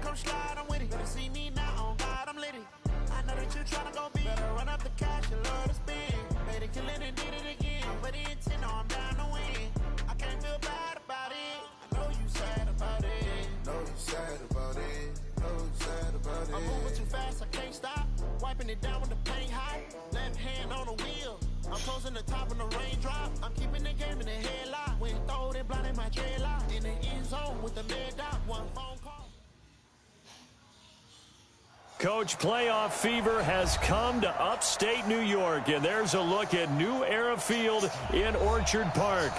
come slide, I'm with it. Better see me now, on God, I'm litty. I know that you tryna go big. Better run up the cash, you love to spend. Made it killing and did it again. But the intent, no, I'm down to win. I can't feel bad about it. I know you sad about it. Know you sad about it. Know you sad about it. I'm moving too fast, I can't stop. Wiping it down with the paint hot. Left hand on the wheel. I'm closing the top of the raindrop. I'm keeping the game in the headlock. When throwed it, blinding my dreadlock. In the end zone with the mad dot. One phone call. Coach, playoff fever has come to upstate New York, and there's a look at New Era Field in Orchard Park.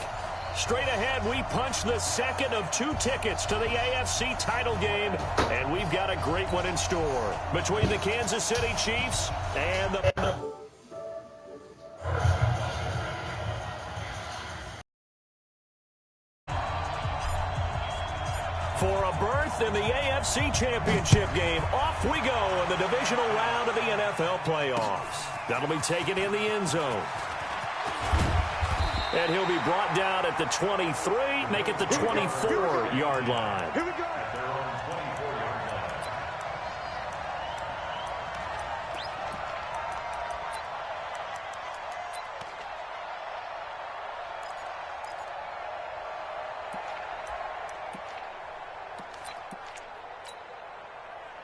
Straight ahead, we punch the second of 2 tickets to the AFC title game, and we've got a great one in store between the Kansas City Chiefs and the... For a berth in the AFC Championship game, off we go in the divisional round of the NFL playoffs. That'll be taken in the end zone. And he'll be brought down at the 23, make it the 24-yard line. Here we go.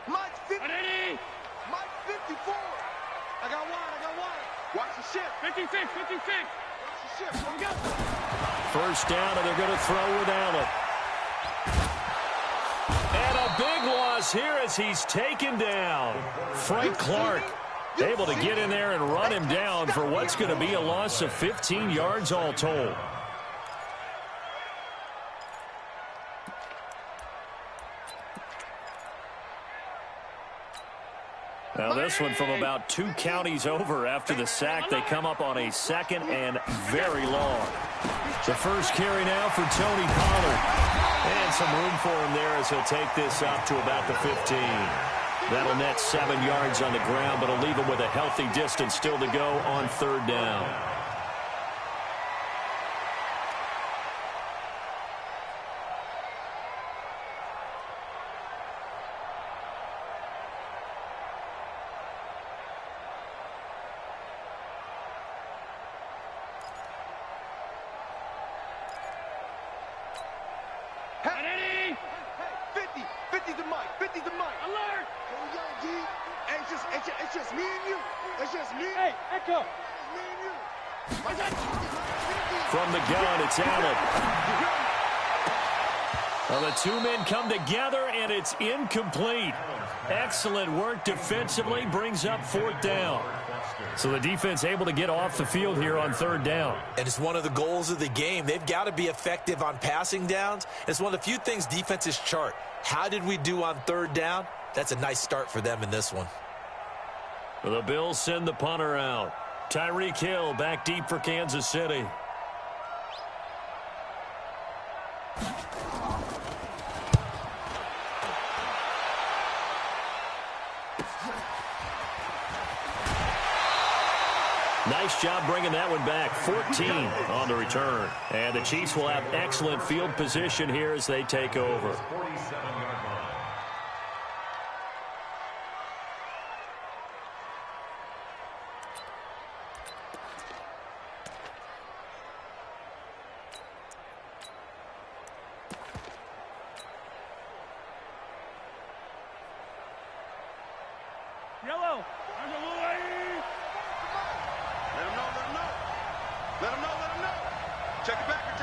Mike 50. Mike 54. I got one. Watch the ship. 56. Watch the ship. Here we go. First down, and they're going to throw with Allen. And a big loss here as he's taken down. Frank Clark able to get in there and run him down for what's going to be a loss of 15 yards all told. Now this one from about 2 counties over after the sack. They come up on a 2nd and very long. The first carry now for Tony Pollard. And some room for him there as he'll take this up to about the 15. That'll net 7 yards on the ground, but it'll leave him with a healthy distance still to go on 3rd down. Hey, 50 to Mike. 50 to Mike. Alert! Hey, it's just me and you. It's just me. Hey, Echo. It's me and you. From the gun, it's Allen. Well, the 2 men come together, and it's incomplete. Excellent work defensively, brings up 4th down. So the defense able to get off the field here on 3rd down. And it's one of the goals of the game. They've got to be effective on passing downs. It's one of the few things defenses chart. How did we do on 3rd down? That's a nice start for them in this one. The Bills send the punter out. Tyreek Hill back deep for Kansas City. Nice job bringing that one back. 14 on the return. And the Chiefs will have excellent field position here as they take over. Yellow. Let him know. Check the backer.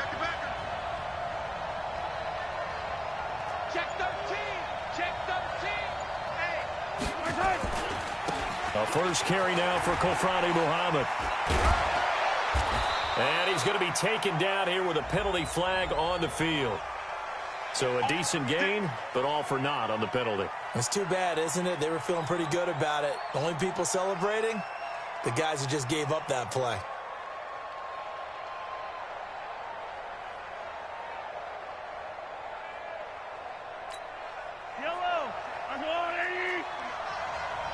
Check 13. Hey. A first carry now for Kofrani Muhammad. And he's going to be taken down here with a penalty flag on the field. So a decent gain, but all for naught on the penalty. It's too bad, isn't it? They were feeling pretty good about it. The only people celebrating, the guys who just gave up that play. Yellow.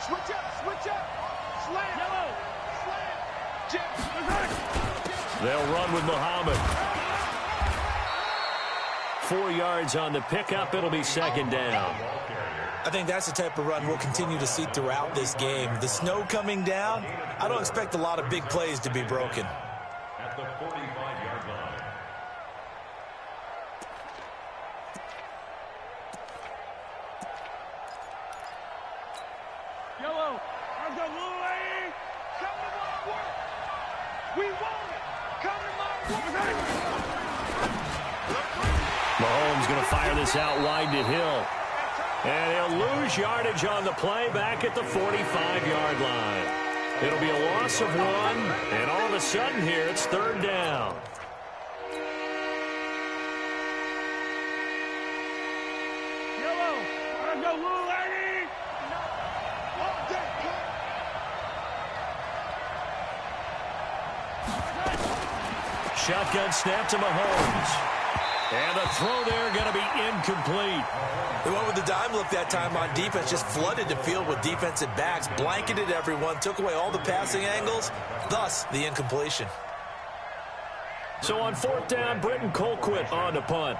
Switch up. Slam. Yellow. Slam. They'll run with Muhammad. 4 yards on the pickup. It'll be second down. I think that's the type of run we'll continue to see throughout this game. The snow coming down, I don't expect a lot of big plays to be broken. At the 45-yard line. Yellow, I'm the little lady. Come to my work. We want it. Come to my work. Mahomes going to fire this out wide to Hill. And he'll lose yardage on the play back at the 45-yard line. It'll be a loss of 1, and all of a sudden here it's third down. Yellow, I'm the little lady. Shotgun snap to Mahomes. And the throw there going to be incomplete. They went with the dime look that time on defense, just flooded the field with defensive backs, blanketed everyone, took away all the passing angles, thus the incompletion. So on fourth down, Britton Colquitt on the punt.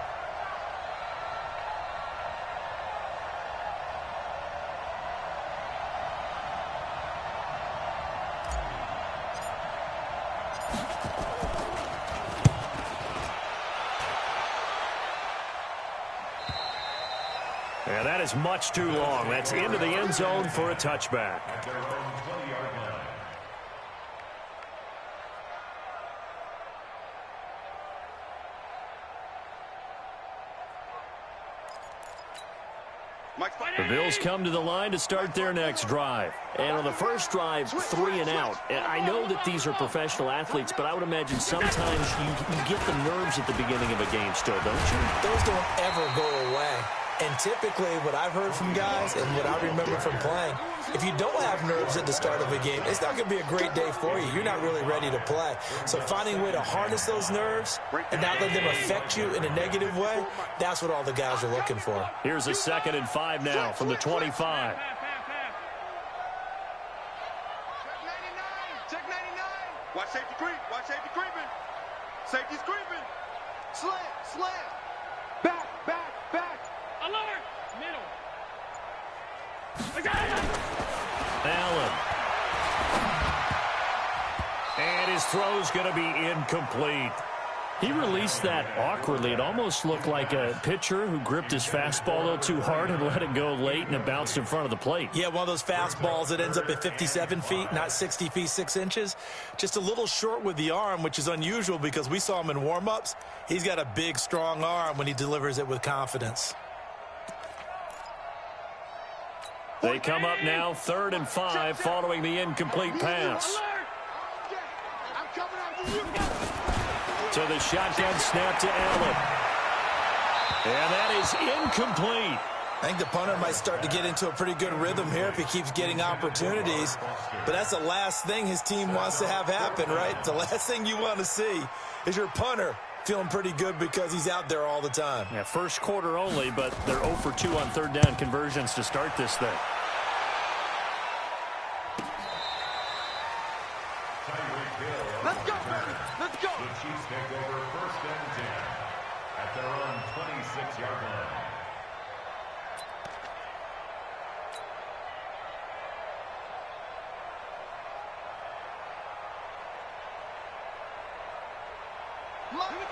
And that is much too long. That's into the end zone for a touchback. At their own 20-yard line. The Bills come to the line to start their next drive. And on the first drive, 3 and out. And I know that these are professional athletes, but I would imagine sometimes you get the nerves at the beginning of a game still, don't you? Those don't ever go away. And typically what I've heard from guys and what I remember from playing, if you don't have nerves at the start of a game, it's not going to be a great day for you. You're not really ready to play. So finding a way to harness those nerves and not let them affect you in a negative way, that's what all the guys are looking for. Here's a 2nd and 5 now from the 25. Check 99. Watch safety creep. Watch safety creeping. Safety's creeping. Slam. Back. Alert. Middle. Allen. And his throw's going to be incomplete. He released that awkwardly. It almost looked like a pitcher who gripped his fastball a little too hard and let it go late, and it bounced in front of the plate. Yeah, one of those fastballs that ends up at 57 feet, not 60 feet, 6 inches. Just a little short with the arm, which is unusual because we saw him in warm-ups. He's got a big, strong arm when he delivers it with confidence. They come up now 3rd and 5 following the incomplete pass. I'm coming after you. To the shotgun snap to Allen. And that is incomplete. I think the punter might start to get into a pretty good rhythm here if he keeps getting opportunities. But that's the last thing his team wants to have happen, right? The last thing you want to see is your punter feeling pretty good because he's out there all the time. Yeah, first quarter only, but they're 0 for 2 on 3rd down conversions to start this thing. Let's go, baby. Let's go. The Chiefs take over 1st and 10 at their own 26-yard line.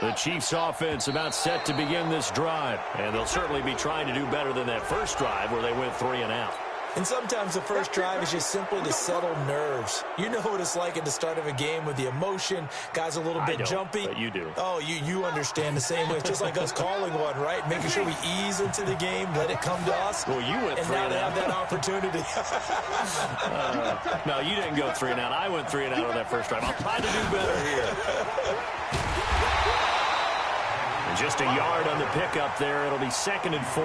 The Chiefs offense about set to begin this drive, and they'll certainly be trying to do better than that first drive where they went 3 and out. And sometimes the first drive is just simply to settle nerves. You know what it's like at the start of a game with the emotion. Guys a little bit jumpy. But you do. Oh, you understand the same way. It's just like us calling one, right? Making sure we ease into the game, let it come to us. Well, you went 3 and and now out. they have that opportunity. No, you didn't go 3 and out. I went 3 and out on that first drive. I'll try to do better here. And just a yard on the pickup there. It'll be 2nd and 4.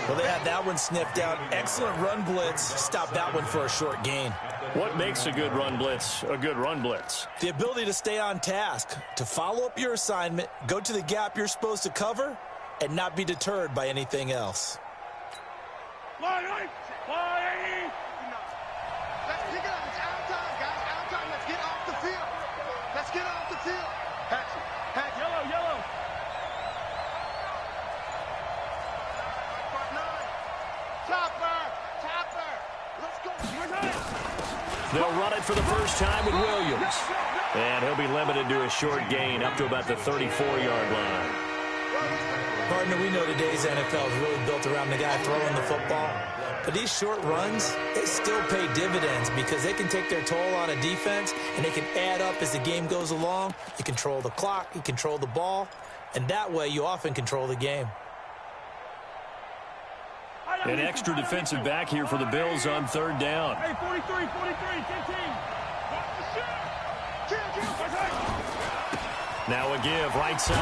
Well, they had that one sniffed out. Excellent run blitz. Stop that one for a short gain. What makes a good run blitz a good run blitz? The ability to stay on task, to follow up your assignment, go to the gap you're supposed to cover, and not be deterred by anything else. Let's pick it up. It's out of time, guys. Out of time. Let's get off the field. Let's get off the field. Hatch. Yellow. They'll run it for the first time with Williams. And he'll be limited to a short gain up to about the 34-yard line. Partner, we know today's NFL is really built around the guy throwing the football. But these short runs, they still pay dividends because they can take their toll on a defense and they can add up as the game goes along. You control the clock, you control the ball, and that way you often control the game. An extra defensive back here for the Bills on third down. Hey, 43, 15. Now a give, right side.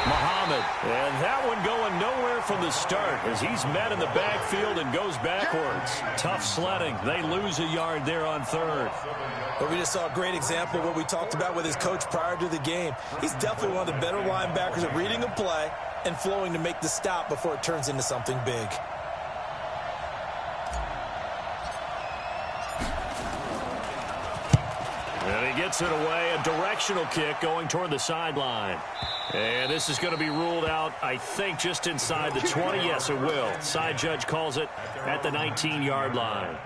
Muhammad. And that one going nowhere from the start as he's met in the backfield and goes backwards. Tough sledding. They lose a yard there on third. But we just saw a great example of what we talked about with his coach prior to the game. He's definitely one of the better linebackers at reading a play and flowing to make the stop before it turns into something big. And he gets it away, a directional kick going toward the sideline. And this is going to be ruled out, I think, just inside the 20. Yes, it will. Side judge calls it at the 19-yard line.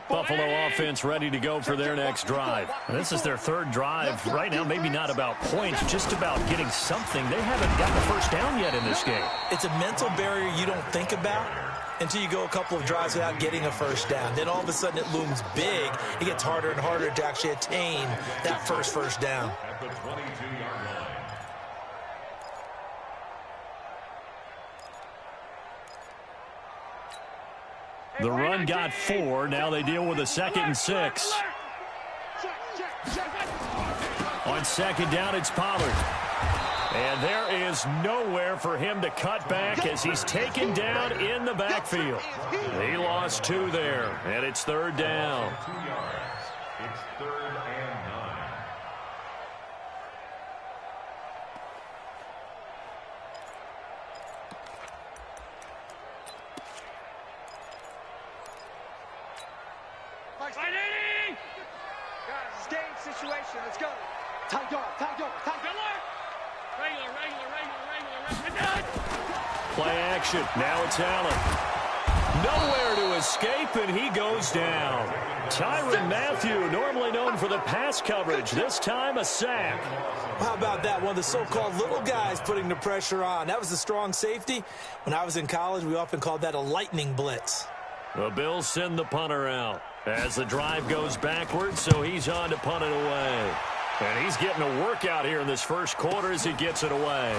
Buffalo offense ready to go for their next drive. And this is their third drive. Right now, maybe not about points, just about getting something. They haven't gotten a first down yet in this game. It's a mental barrier you don't think about until you go a couple of drives without getting a first down. Then all of a sudden it looms big. It gets harder and harder to actually attain that first down. At the 22-yard line. The run got 4. Now they deal with a 2nd and 6. On second down, it's Pollard. And there is nowhere for him to cut back as he's taken down in the backfield. He lost 2 there, and it's third down. 2 yards. It's 3rd and 9. Guys, it's game situation. Let's go. Tight dog. Regular. Play action. Now it's Allen. Nowhere to escape, and he goes down. Tyrann Mathieu, normally known for the pass coverage, this time a sack. How about that? One of the so-called little guys putting the pressure on. That was a strong safety. When I was in college, we often called that a lightning blitz. The Bills send the punter out as the drive goes backwards, so he's on to punt it away. And he's getting a workout here in this first quarter as he gets it away.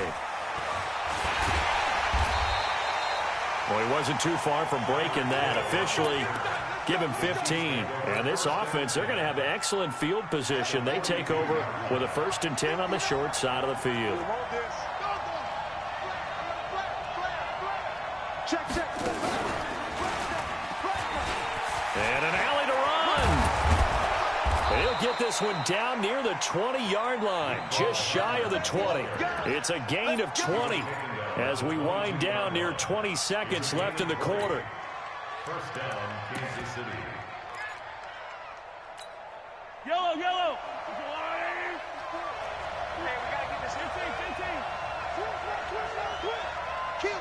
Well, he wasn't too far from breaking that. Officially, give him 15. And this offense, they're going to have excellent field position. They take over with a 1st and 10 on the short side of the field. And an alley to run. He'll get this one down near the 20-yard line, just shy of the 20. It's a gain of 20 as we wind down near 20 seconds left in the quarter. First down, Kansas City. Yellow. Hey, we got to get this 15. Kill.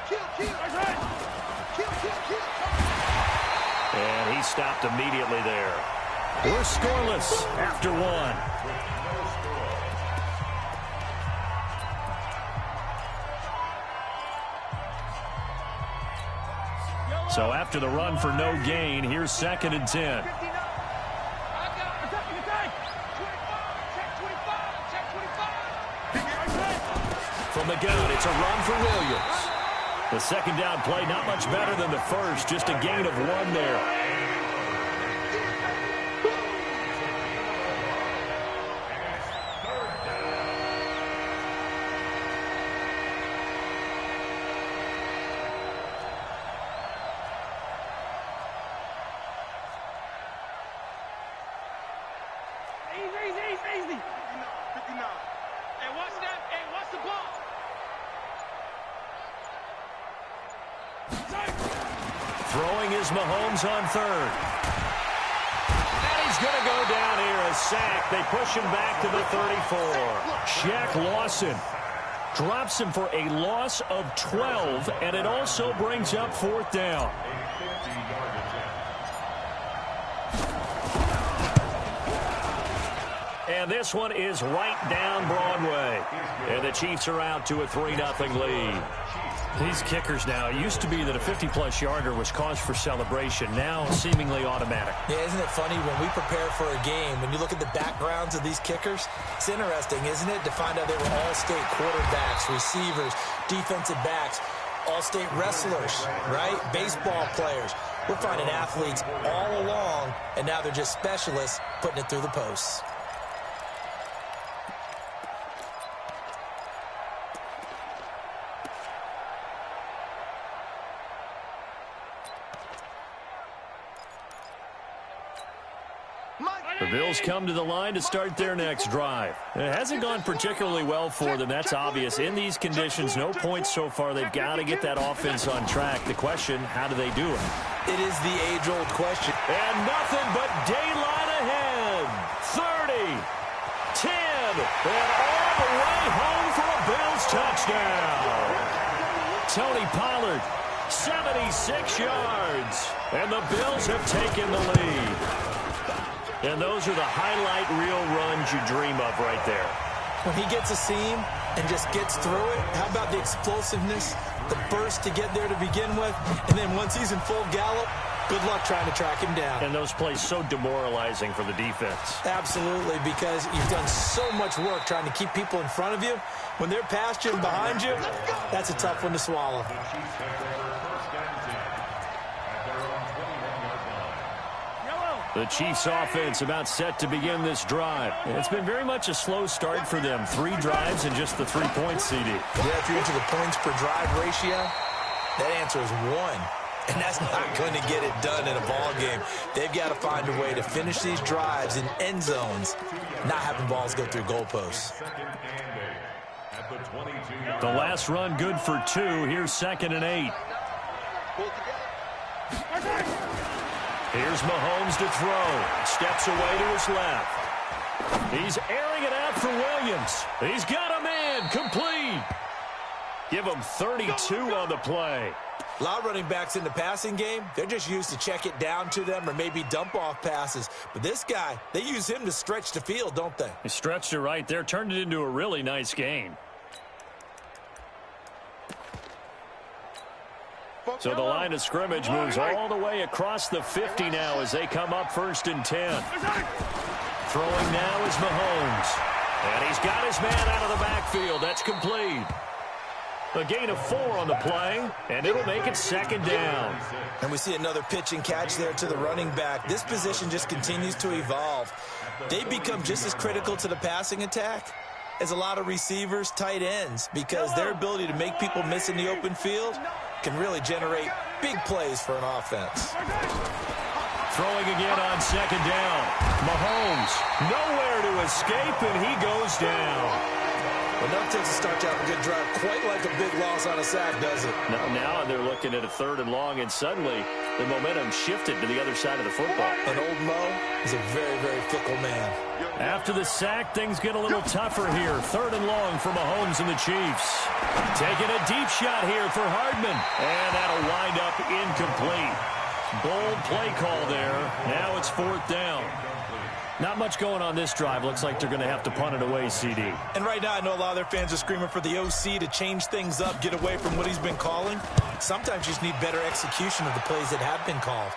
And he stopped immediately there. We're scoreless after 1. So after the run for no gain, here's 2nd and 10. From the gun, it's a run for Williams. The second down play, not much better than the first, just a gain of 1 there. Easy. 59. Hey, watch that. Hey, watch the ball. Throwing is Mahomes on 3rd. And he's going to go down here, a sack. They push him back to the 34. Shaq Lawson Drops him for a loss of 12, and it also brings up 4th down. And this one is right down Broadway. And the Chiefs are out to a 3-0 lead. These kickers now, it used to be that a 50-plus yarder was cause for celebration. Now seemingly automatic. Yeah, isn't it funny when we prepare for a game, when you look at the backgrounds of these kickers, it's interesting, isn't it, to find out they were all-state quarterbacks, receivers, defensive backs, all-state wrestlers, right? Baseball players. We're finding athletes all along, and now they're just specialists putting it through the posts. The Bills come to the line to start their next drive. It hasn't gone particularly well for them. That's obvious. In these conditions, no points so far. They've got to get that offense on track. The question, how do they do it? It is the age-old question. And nothing but daylight ahead. 30, 10, and all the way home for a Bills touchdown. Tony Pollard, 76 yards. And the Bills have taken the lead. And those are the highlight reel runs you dream of right there. When he gets a seam and just gets through it, how about the explosiveness, the burst to get there to begin with, and then once he's in full gallop, good luck trying to track him down. And those plays so demoralizing for the defense. Absolutely, because you've done so much work trying to keep people in front of you. When they're past you and behind you, that's a tough one to swallow. The Chiefs offense about set to begin this drive. It's been very much a slow start for them. 3 drives and just the 3 points, CD. Yeah, if you're into the points per drive ratio, that answer is 1. And that's not going to get it done in a ball game. They've got to find a way to finish these drives in end zones, not having balls go through goalposts. The last run good for 2. Here's 2nd and 8. Here's Mahomes to throw. Steps away to his left. He's airing it out for Williams. He's got a man. Complete. Give him 32 on the play. A lot of running backs in the passing game, they're just used to check it down to them or maybe dump off passes. But this guy, they use him to stretch the field, don't they? He stretched it right there, turned it into a really nice game. So the line of scrimmage moves all the way across the 50 now as they come up 1st and 10. Throwing now is Mahomes. And he's got his man out of the backfield. That's complete. A gain of 4 on the play, and it'll make it 2nd down. And we see another pitch and catch there to the running back. This position just continues to evolve. They become just as critical to the passing attack as a lot of receivers, tight ends, because their ability to make people miss in the open field can really generate big plays for an offense. Throwing again on 2nd down. Mahomes, nowhere to escape, and he goes down. Enough takes to start to have a good drive, quite like a big loss on a sack, does it? Now they're looking at a 3rd and long, and suddenly the momentum shifted to the other side of the football. And old Mo is a very, very fickle man. After the sack, things get a little tougher here. 3rd and long for Mahomes and the Chiefs. Taking a deep shot here for Hardman. And that'll wind up incomplete. Bold play call there. Now it's 4th down. Not much going on this drive. Looks like they're going to have to punt it away, CD. And right now, I know a lot of their fans are screaming for the OC to change things up, get away from what he's been calling. Sometimes you just need better execution of the plays that have been called.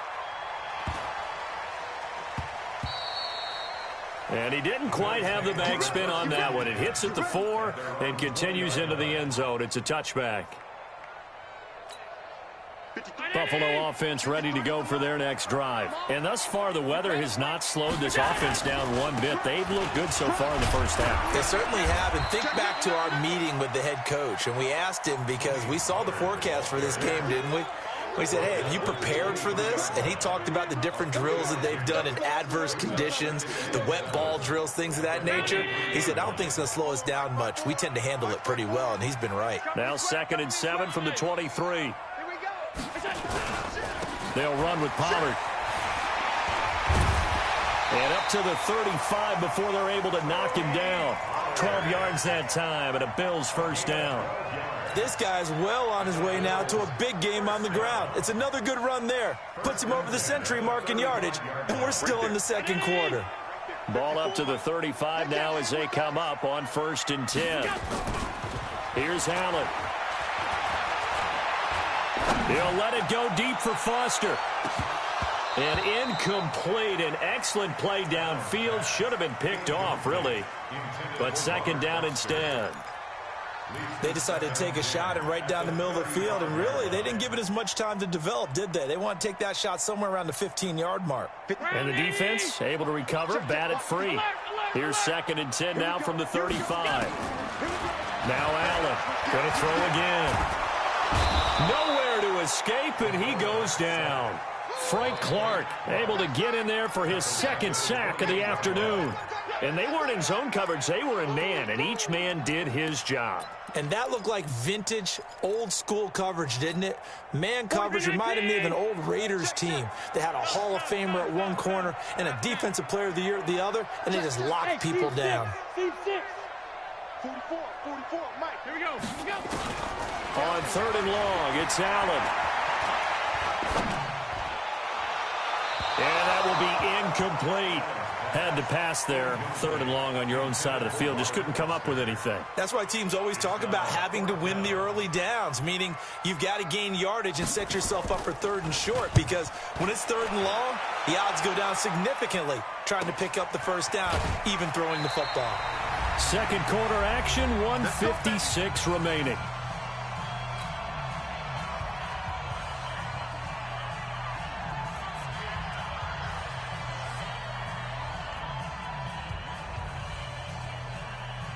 And he didn't quite have the backspin on that one. It hits at the 4 and continues into the end zone. It's a touchback. Buffalo offense ready to go for their next drive. And thus far, the weather has not slowed this offense down one bit. They've looked good so far in the first half. They certainly have. And think back to our meeting with the head coach. And we asked him, because we saw the forecast for this game, didn't we? We said, hey, have you prepared for this? And he talked about the different drills that they've done in adverse conditions, the wet ball drills, things of that nature. He said, I don't think it's going to slow us down much. We tend to handle it pretty well, and he's been right. Now 2nd and 7 from the 23. They'll run with Pollard. And up to the 35 before they're able to knock him down. 12 yards that time, and a Bills first down. This guy's well on his way now to a big game on the ground. It's another good run there. Puts him over the century mark in yardage, and we're still in the second quarter. Ball up to the 35 now as they come up on 1st and 10. Here's Allen. He'll let it go deep for Foster. An incomplete, an excellent play downfield. Should have been picked off, really. But second down instead. They decided to take a shot and right down the middle of the field, and really, they didn't give it as much time to develop, did they? They want to take that shot somewhere around the 15-yard mark. And the defense able to recover, bat it free. Here's 2nd and 10 now from the 35. Now Allen, going to throw again. Nowhere to escape, and he goes down. Frank Clark able to get in there for his 2nd sack of the afternoon. And they weren't in zone coverage, they were in man, and each man did his job. And that looked like vintage, old-school coverage, didn't it? Man coverage reminded me of an old Raiders team. They had a Hall of Famer at one corner and a Defensive Player of the Year at the other, and they just locked people down. 44, Mike. Here we go. On 3rd and long, it's Allen. And that will be incomplete. Had to pass there, 3rd and long on your own side of the field. Just couldn't come up with anything. That's why teams always talk about having to win the early downs, meaning you've got to gain yardage and set yourself up for 3rd and short, because when it's 3rd and long, the odds go down significantly trying to pick up the first down, even throwing the football. Second quarter action, 1:56 remaining.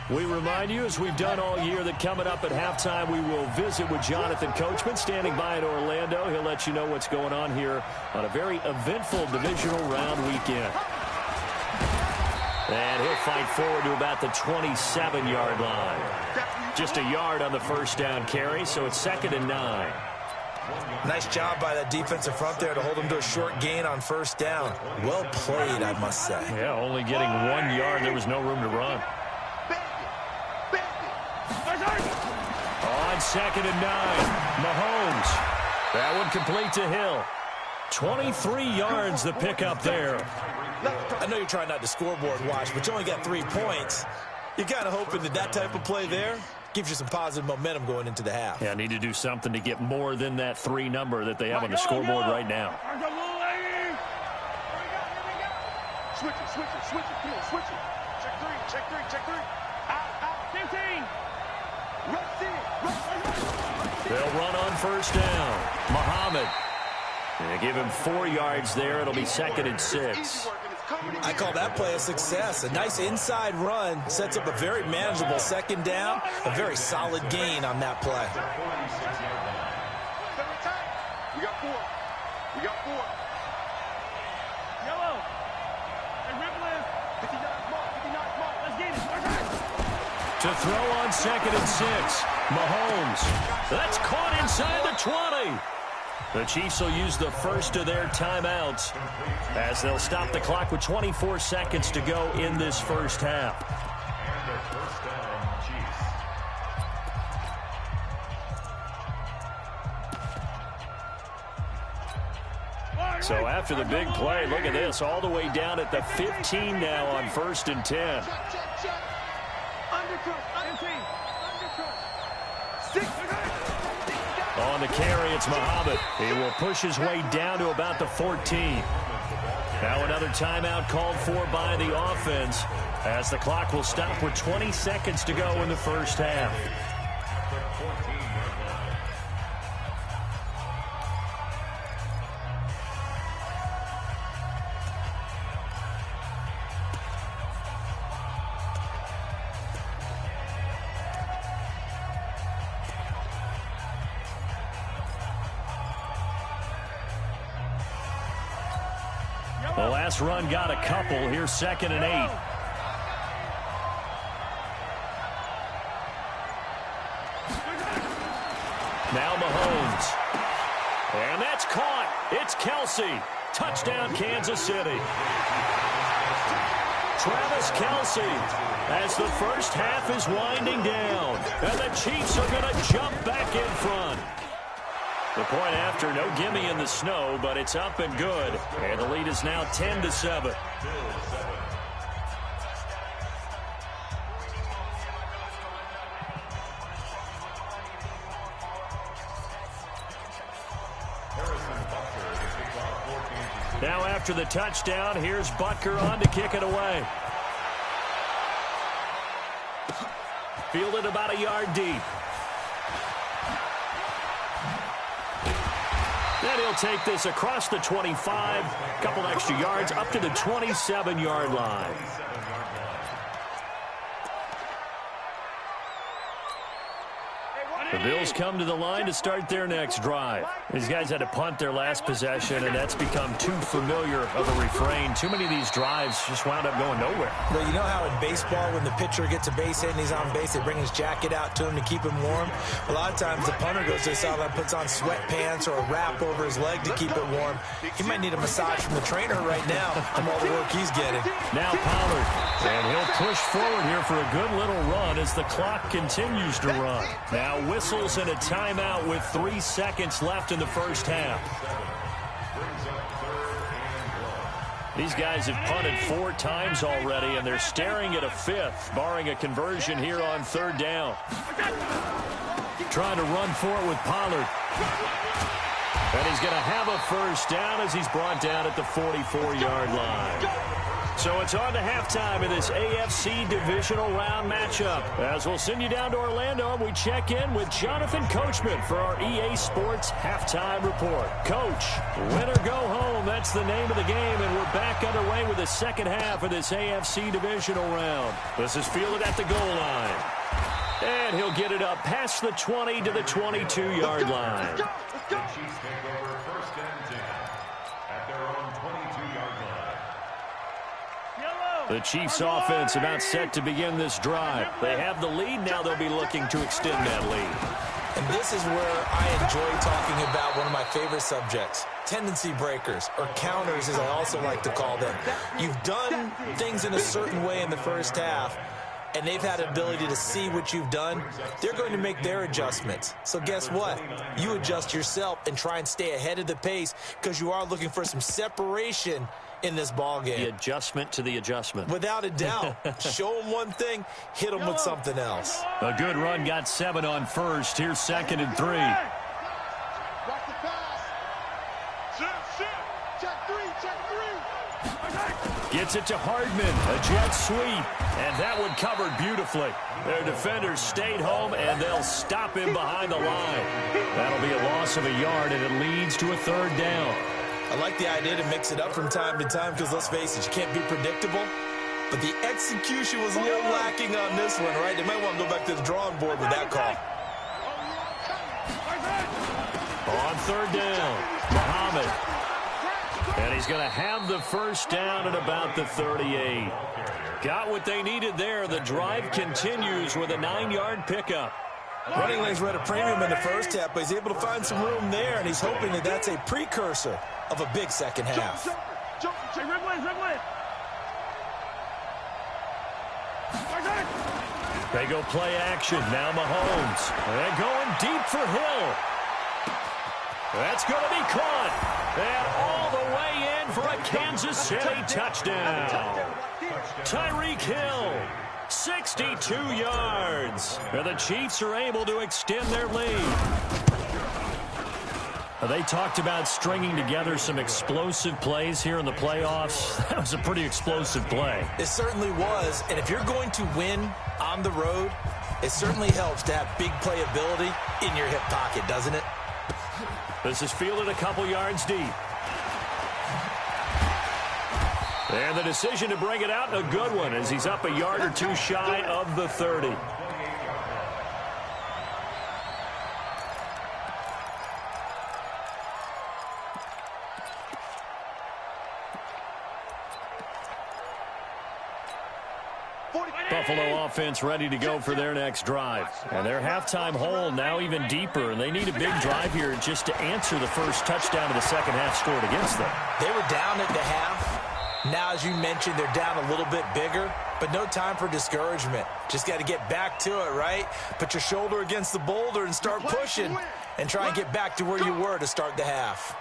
We remind you, as we've done all year, that coming up at halftime, we will visit with Jonathan Coachman, standing by in Orlando. He'll let you know what's going on here on a very eventful divisional round weekend. And he'll fight forward to about the 27-yard line. Just a yard on the first down carry, so it's 2nd and 9. Nice job by that defensive front there to hold him to a short gain on first down. Well played, I must say. Yeah, only getting 1 yard. There was no room to run. On 2nd and 9, Mahomes. That one complete to Hill. 23 yards the pickup there. I know you're trying not to scoreboard watch, but you only got 3 points. You're kind of hoping that that type of play there gives you some positive momentum going into the half. Yeah, need to do something to get more than that 3 number that they have on the scoreboard right now. Switch it. Come on, switch it. Check three. Out. 15. They'll run on first down. Muhammad. They give him 4 yards there. It'll be 2nd and 6. I call that play a success. A nice inside run sets up a very manageable 2nd down. A very solid gain on that play. We got 4. Yellow. Hey, Ripple is 59's mark. Let's get it. To throw on 2nd and 6. Mahomes. That's caught inside the 20. The Chiefs will use the first of their timeouts as they'll stop the clock with 24 seconds to go in this first half. And a first down, Chiefs. So after the big play, look at this, all the way down at the 15 now on 1st and 10. On the carry, it's Muhammad. He will push his way down to about the 14. Now another timeout called for by the offense as the clock will stop with 20 seconds to go in the first half. The last run got a couple. Here's 2nd and 8. Now Mahomes. And that's caught. It's Kelsey. Touchdown, Kansas City. Travis Kelce as the first half is winding down. And the Chiefs are going to jump back in front. The point after, no gimme in the snow, but it's up and good. And the lead is now 10-7. Now after the touchdown, here's Butker on to kick it away. Fielded about a yard deep. Then he'll take this across the 25, a couple extra yards, up to the 27-yard line. The Bills come to the line to start their next drive. These guys had to punt their last possession, and that's become too familiar of a refrain. Too many of these drives just wound up going nowhere. Well, you know how in baseball, when the pitcher gets a base hit and he's on base, they bring his jacket out to him to keep him warm? A lot of times the punter goes to the sideline, puts on sweatpants or a wrap over his leg to keep it warm. He might need a massage from the trainer right now from all the work he's getting. Now Pollard, and he'll push forward here for a good little run as the clock continues to run. Now whistles and a timeout with 3 seconds left in the first half. These guys have punted 4 times already, and they're staring at a 5th, barring a conversion here on 3rd down. Trying to run for it with Pollard. And he's going to have a first down as he's brought down at the 44-yard line. So it's on to halftime in this AFC divisional round matchup. As we'll send you down to Orlando, we check in with Jonathan Coachman for our EA Sports Halftime Report. Coach, win or go home, that's the name of the game, and we're back underway with the second half of this AFC divisional round. This is fielded at the goal line. And he'll get it up past the 20 to the 22-yard line. The Chiefs take over 1st and 10 at their own 22-yard line. The Chiefs offense about set to begin this drive. They have the lead. Now they'll be looking to extend that lead. And this is where I enjoy talking about one of my favorite subjects, tendency breakers, or counters as I also like to call them. You've done things in a certain way in the first half, and they've had an ability to see what you've done. They're going to make their adjustments. So guess what? You adjust yourself and try and stay ahead of the pace because you are looking for some separation in this ball game. The adjustment to the adjustment. Without a doubt. Show them one thing, hit them with something else. A good run, got 7 on first. Here's 2nd and 3. Watch the pass. Check 3. Gets it to Hardman, a jet sweep, and that one covered beautifully. Their defenders stayed home, and they'll stop him behind the line. That'll be a loss of a yard, and it leads to a 3rd down. I like the idea to mix it up from time to time because, let's face it, you can't be predictable. But the execution was a little lacking on this one, right? They might want to go back to the drawing board with that call. On 3rd down, Muhammad. And he's going to have the first down at about the 38. Got what they needed there. The drive continues with a 9-yard pickup. Running lanes were at a premium in the first half, but he's able to find some room there, and he's hoping that that's a precursor of a big second half. They go play action. Now Mahomes. They're going deep for Hill. That's going to be caught. And all the way in for a Kansas City touchdown. Tyreek Hill, 62 yards. And the Chiefs are able to extend their lead. They talked about stringing together some explosive plays here in the playoffs. That was a pretty explosive play. It certainly was. And if you're going to win on the road, it certainly helps to have big playability in your hip pocket, doesn't it? This is fielded a couple yards deep. And the decision to bring it out, a good one, as he's up a yard or two shy of the 30. Buffalo offense ready to go for their next drive. And their halftime hole now even deeper, and they need a big drive here just to answer the first touchdown of the second half scored against them. They were down at the half, Now, as you mentioned, they're down a little bit bigger, but no time for discouragement. Just got to get back to it, right? Put your shoulder against the boulder and start pushing and try and get back to where you were to start the half.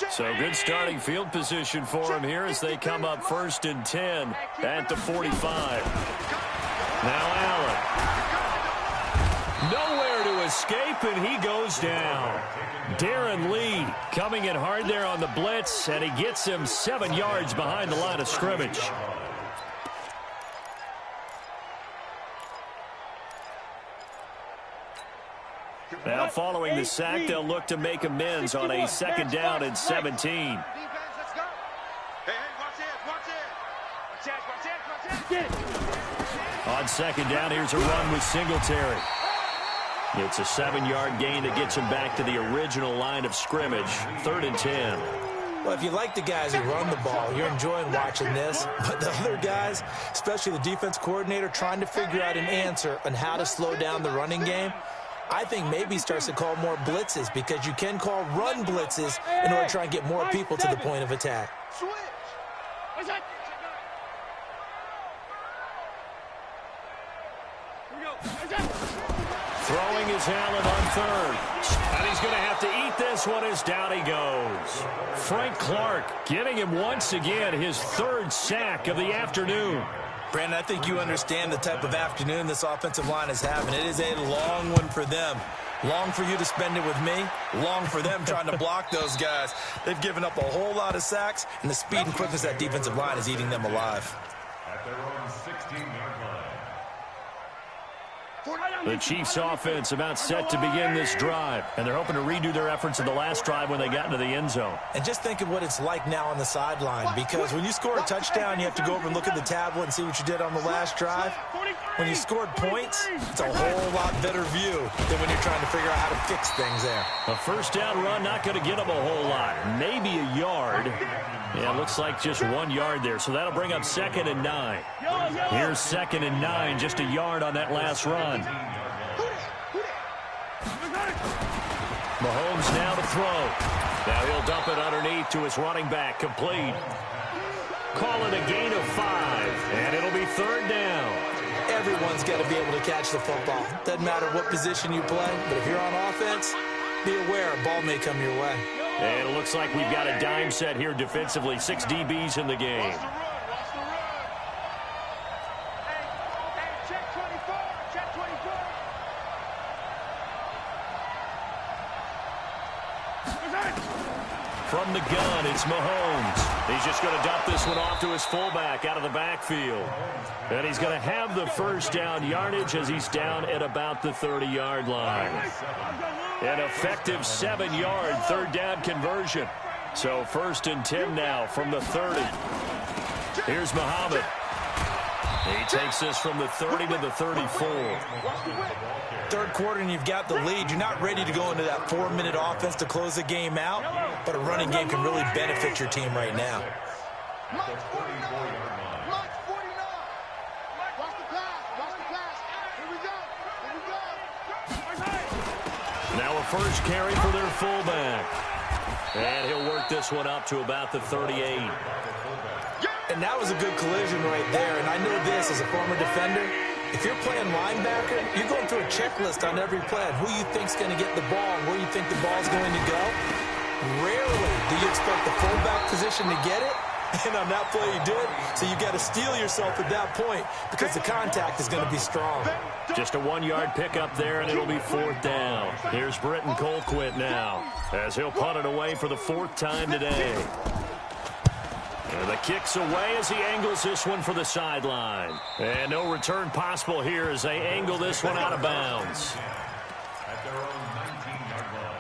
So good starting field position for him here as they come up 1st and 10 at the 45. Now Allen. Nowhere to escape, and he goes down. Darren Lee coming in hard there on the blitz, and he gets him 7 yards behind the line of scrimmage. Now following the sack, they'll look to make amends on a 2nd down and 17. On 2nd down, here's a run with Singletary. It's a 7-yard gain that gets him back to the original line of scrimmage. 3rd and 10. Well, if you like the guys who run the ball, you're enjoying watching this. But the other guys, especially the defense coordinator, trying to figure out an answer on how to slow down the running game, I think maybe starts to call more blitzes, because you can call run blitzes in order to try and get more people to the point of attack. Throwing is Allen on 3rd. And he's going to have to eat this one as down he goes. Frank Clark getting him once again his 3rd sack of the afternoon. Brandon, I think you understand the type of afternoon this offensive line is having. It is a long one for them. Long for you to spend it with me. Long for them trying to block those guys. They've given up a whole lot of sacks, and the speed and quickness of that defensive line is eating them alive. At their own 16-yard line. The Chiefs offense about set to begin this drive, and they're hoping to redo their efforts in the last drive when they got into the end zone. And just think of what it's like now on the sideline, because when you score a touchdown, you have to go over and look at the tablet and see what you did on the last drive. When you scored points, it's a whole lot better view than when you're trying to figure out how to fix things there. A 1st down run, not going to get them a whole lot. Maybe a yard. Yeah, looks like just 1 yard there, so that'll bring up 2nd and 9. Here's 2nd and 9, just a yard on that last run. Mahomes now to throw. Now he'll dump it underneath to his running back, complete. Call it a gain of 5, and it'll be 3rd down. Everyone's got to be able to catch the football. Doesn't matter what position you play, but if you're on offense, be aware a ball may come your way. And it looks like we've got a dime set here defensively. 6 DBs in the game. From the gun, it's Mahomes. He's just going to dump this one off to his fullback out of the backfield. And he's going to have the 1st down yardage as he's down at about the 30-yard line. An effective 7-yard 3rd down conversion. So 1st and 10 now from the 30. Here's Muhammad. He takes this from the 30 to the 34. 3rd quarter and you've got the lead. You're not ready to go into that 4-minute offense to close the game out, but a running game can really benefit your team right now. Now a 1st carry for their fullback. And he'll work this one up to about the 38. And that was a good collision right there. And I know this as a former defender. If you're playing linebacker, you're going through a checklist on every play on who you think's going to get the ball and where you think the ball's going to go. Rarely do you expect the fullback position to get it. And on that play, he did. So you got to steel yourself at that point because the contact is going to be strong. Just a 1-yard pickup there, and it'll be 4th down. Here's Britton Colquitt now as he'll punt it away for the 4th time today. And the kick's away as he angles this one for the sideline. And no return possible here as they angle this one out of bounds. At their own 19-yard line.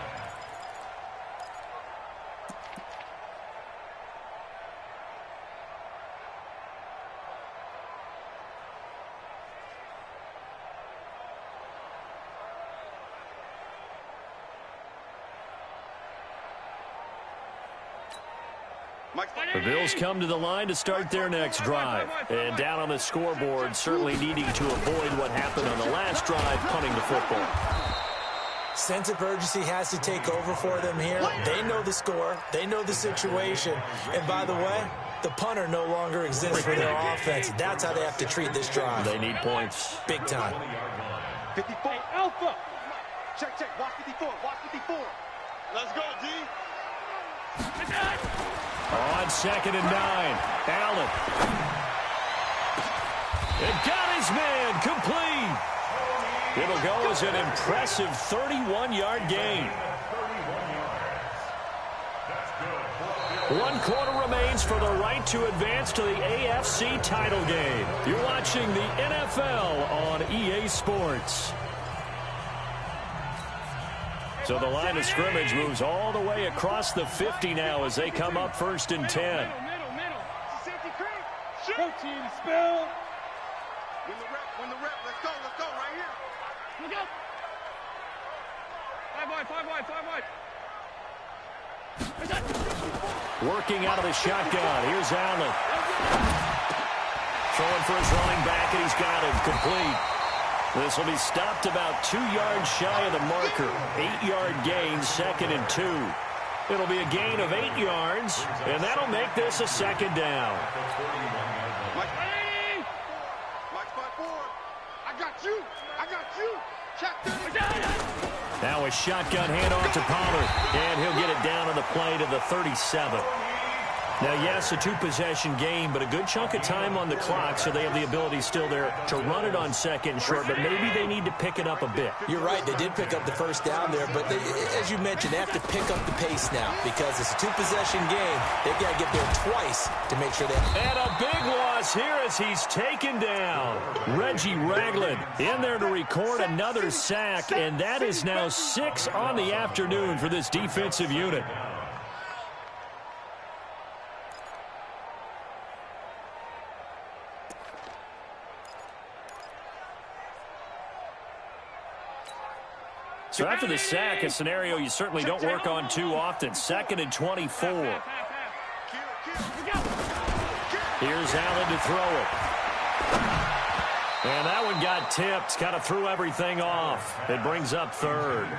The Bills come to the line to start their next drive. And down on the scoreboard, certainly needing to avoid what happened on the last drive, punting the football. Sense of urgency has to take over for them here. They know the score. They know the situation. And by the way, the punter no longer exists for their offense. That's how they have to treat this drive. They need points. Big time. 54. Alpha. Check, check. Watch 54. Watch 54. Let's go, D. On 2nd and 9. Allen. It got his man complete. It'll go as an impressive 31-yard gain. 1 quarter remains for the right to advance to the AFC title game. You're watching the NFL on EA Sports. So the line of scrimmage moves all the way across the 50 now as they come up 1st and 10. Go team, spell. Win the rep. Let's go, right here. Look up. 5 wide. Working out of the shotgun. Here's Allen. Throwing for his running back, and he's got him complete. This will be stopped about 2 yards shy of the marker. 8-yard gain, 2nd and 2. It'll be a gain of 8 yards, and that'll make this a 2nd down. I got you. Check. Now a shotgun handoff to Pollard, and he'll get it down on the play to the 37. Now, yes, a 2-possession game, but a good chunk of time on the clock, so they have the ability still there to run it on 2nd and short, but maybe they need to pick it up a bit. You're right. They did pick up the 1st down there, but as you mentioned, they have to pick up the pace now because it's a 2-possession game. They've got to get there twice to make sure they... And a big loss here as he's taken down. Reggie Ragland in there to record another sack, and that is now 6 on the afternoon for this defensive unit. So after the sack, a scenario you certainly don't work on too often. 2nd and 24. Here's Allen to throw it. And that one got tipped. Kind of threw everything off. It brings up 3rd.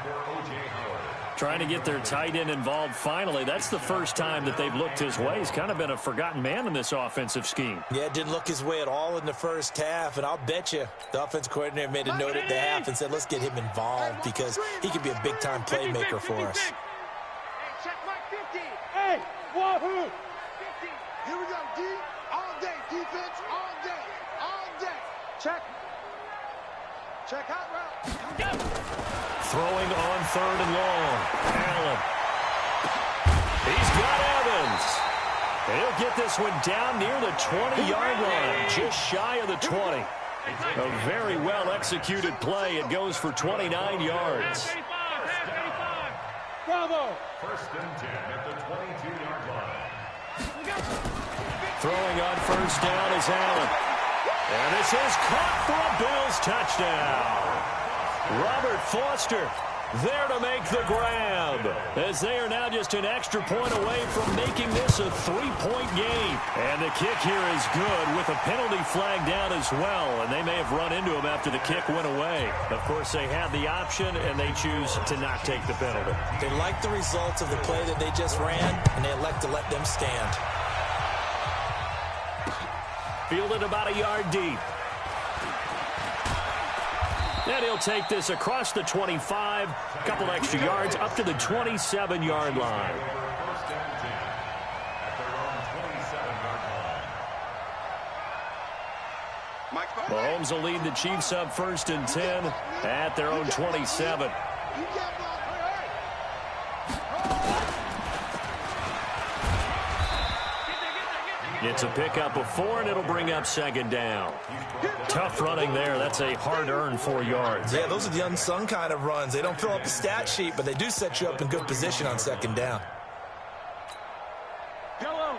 Trying to get their tight end involved finally. That's the first time that they've looked his way. He's kind of been a forgotten man in this offensive scheme. Yeah, it didn't look his way at all in the 1st half, and I'll bet you the offense coordinator made a note at the half and said, let's get him involved because he could be a big-time playmaker for us. Hey, check Mike 50. Hey, wahoo. 50. Here we go, D. All day, defense, all day. Check. Check out route. Throwing on 3rd and long. Allen. He's got Evans. He'll get this one down near the 20-yard line, just shy of the 20. A very well-executed play. It goes for 29 yards. Bravo. 1st and 10 at the 22-yard line. Throwing on 1st down is Allen. And this is caught for a Bills touchdown. Robert Foster there to make the grab, as they are now just an extra point away from making this a 3-point game. And the kick here is good with a penalty flag down as well, and they may have run into him after the kick went away. Of course, they had the option, and they choose to not take the penalty. They like the results of the play that they just ran, and they elect to let them stand. Fielded about a yard deep. And he'll take this across the 25, a couple extra yards up to the 27-yard line. Mahomes will lead the Chiefs up 1st and 10 at their own 27. It's a pickup of 4, and it'll bring up 2nd down. Tough running there. That's a hard-earned 4 yards. Yeah, those are the unsung kind of runs. They don't fill up the stat sheet, but they do set you up in good position on 2nd down. Hello.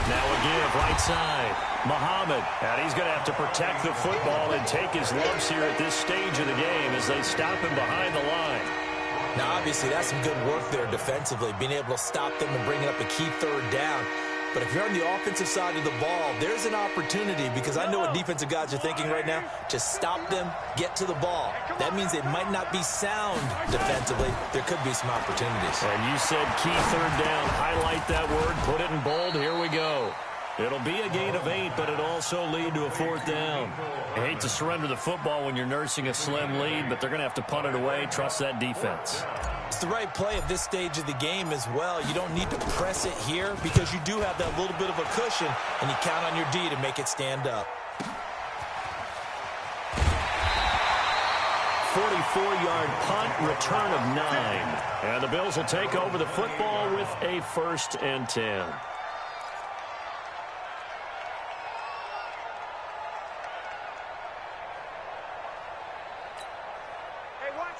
Now a give right side. Muhammad. And he's going to have to protect the football and take his lumps here at this stage of the game as they stop him behind the line. Now, obviously, that's some good work there defensively, being able to stop them and bringing up a key 3rd down. But if you're on the offensive side of the ball, there's an opportunity, because I know what defensive guys are thinking right now, to stop them, get to the ball. That means they might not be sound defensively. There could be some opportunities. And you said key third down. Highlight that word, put it in bold. Here we go. It'll be a gain of 8, but it'll also lead to a 4th down. I hate to surrender the football when you're nursing a slim lead, but they're going to have to punt it away. Trust that defense. It's the right play at this stage of the game as well. You don't need to press it here because you do have that little bit of a cushion, and you count on your D to make it stand up. 44-yard punt, return of 9. And the Bills will take over the football with a 1st and 10.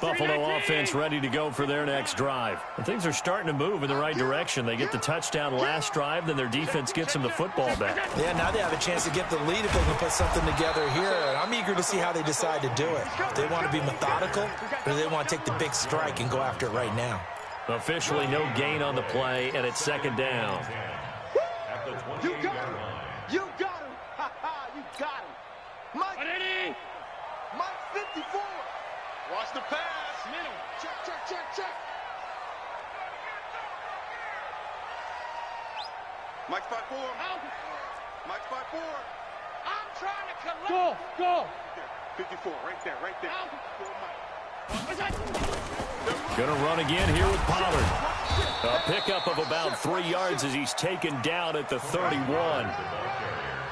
Buffalo offense ready to go for their next drive. And things are starting to move in the right direction. They get the touchdown last drive, then their defense gets them the football back. Yeah, now they have a chance to get the lead if they can put something together here. And I'm eager to see how they decide to do it. Do they want to be methodical, or do they want to take the big strike and go after it right now? Officially no gain on the play, and it's 2nd down. You got him. You got him. Ha-ha, you got him. Mike 54. Watch the pass. Middle. Check. Mike spot 4. Mike spot 4. I'm trying to collect. Go. 54, right there. Gonna run again here with Pollard. A pickup of about 3 yards as he's taken down at the 31.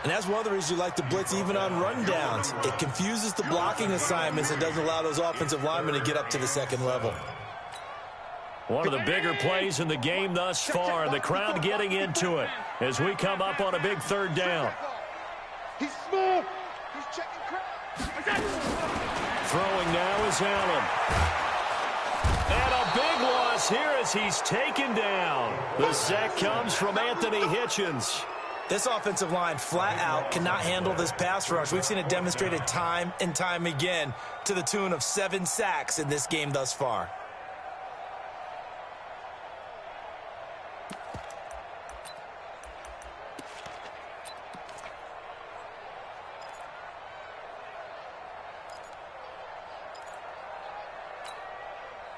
And that's one of the reasons you like to blitz even on rundowns. It confuses the blocking assignments and doesn't allow those offensive linemen to get up to the second level. One of the bigger plays in the game thus far. The crowd getting into it as we come up on a big 3rd down. He's smooth. He's checking crowd. Throwing now is Allen. And a big loss here as he's taken down. The sack comes from Anthony Hitchens. This offensive line flat out cannot handle this pass rush. We've seen it demonstrated time and time again to the tune of 7 sacks in this game thus far.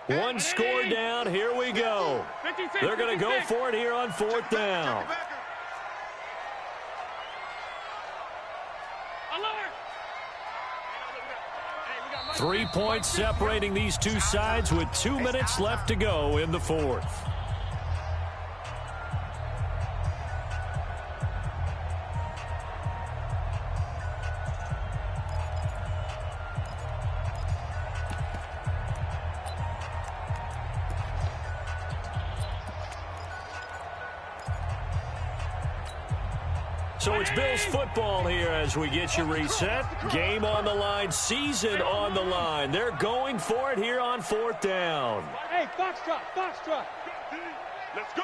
One score down. Here we go. They're going to go for it here on 4th down. 3 points separating these two sides with 2 minutes left to go in the 4th. So it's Bills football here as we get you reset. Game on the line, season on the line. They're going for it here on 4th down. Hey, Foxtrot. Let's go.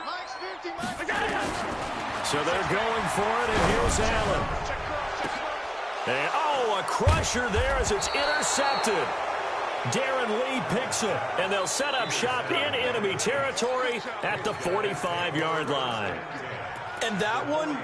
Mike's 50, Mike. So they're going for it, and here's Allen. And, a crusher there as it's intercepted. Darren Lee picks it, and they'll set up shop in enemy territory at the 45-yard line. And that one,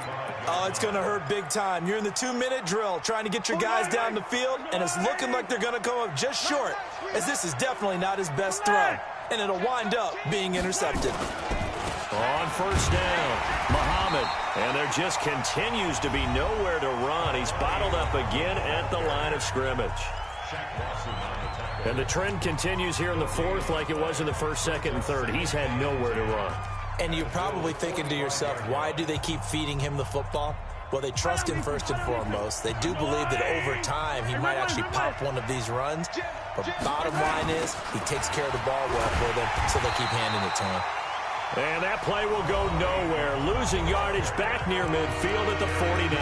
it's going to hurt big time. You're in the 2-minute drill trying to get your guys down the field, and it's looking like they're going to come up just short, as this is definitely not his best throw, and it'll wind up being intercepted. On 1st down, Muhammad, and there just continues to be nowhere to run. He's bottled up again at the line of scrimmage. And the trend continues here in the 4th like it was in the 1st, 2nd, and 3rd. He's had nowhere to run. And you're probably thinking to yourself, why do they keep feeding him the football? Well, they trust him first and foremost. They do believe that over time he might actually pop one of these runs. But bottom line is he takes care of the ball well for them, so they keep handing it to him. And that play will go nowhere. Losing yardage back near midfield at the 49.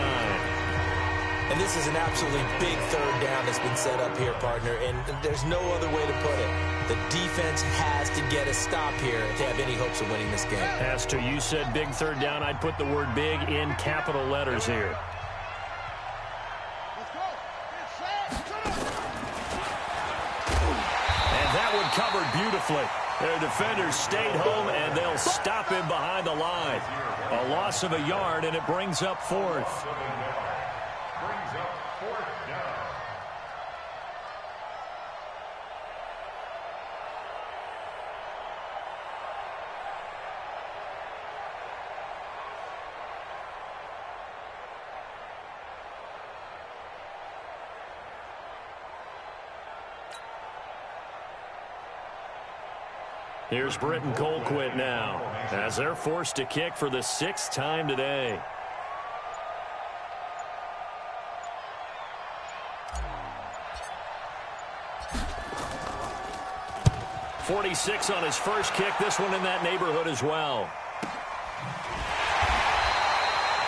And this is an absolutely big 3rd down that's been set up here, partner, and there's no other way to put it. The defense has to get a stop here if they have any hopes of winning this game. As to you said big 3rd down, I'd put the word big in capital letters here. And that one covered beautifully. Their defenders stayed home, and they'll stop him behind the line. A loss of a yard, and it brings up fourth. Brings up fourth down. Here's Britton Colquitt now, as they're forced to kick for the 6th time today. .46 on his first kick. This one in that neighborhood as well.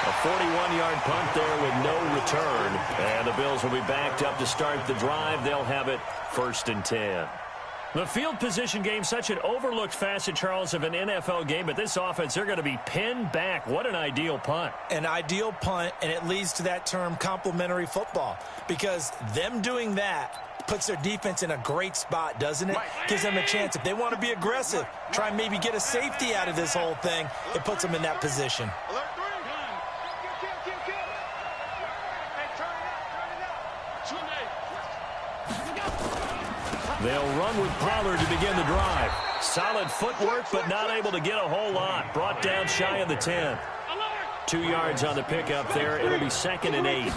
A 41-yard punt there with no return. And the Bills will be backed up to start the drive. They'll have it 1st and 10. The field position game, such an overlooked facet, Charles, of an NFL game. But this offense, they're going to be pinned back. What an ideal punt. An ideal punt, and it leads to that term complementary football. Because them doing that puts their defense in a great spot, doesn't it? Gives them a chance. If they want to be aggressive, try and maybe get a safety out of this whole thing, it puts them in that position. They'll run with Pollard to begin the drive. Solid footwork, but not able to get a whole lot. Brought down shy of the 10. 2 yards on the pickup there. It'll be 2nd and 8.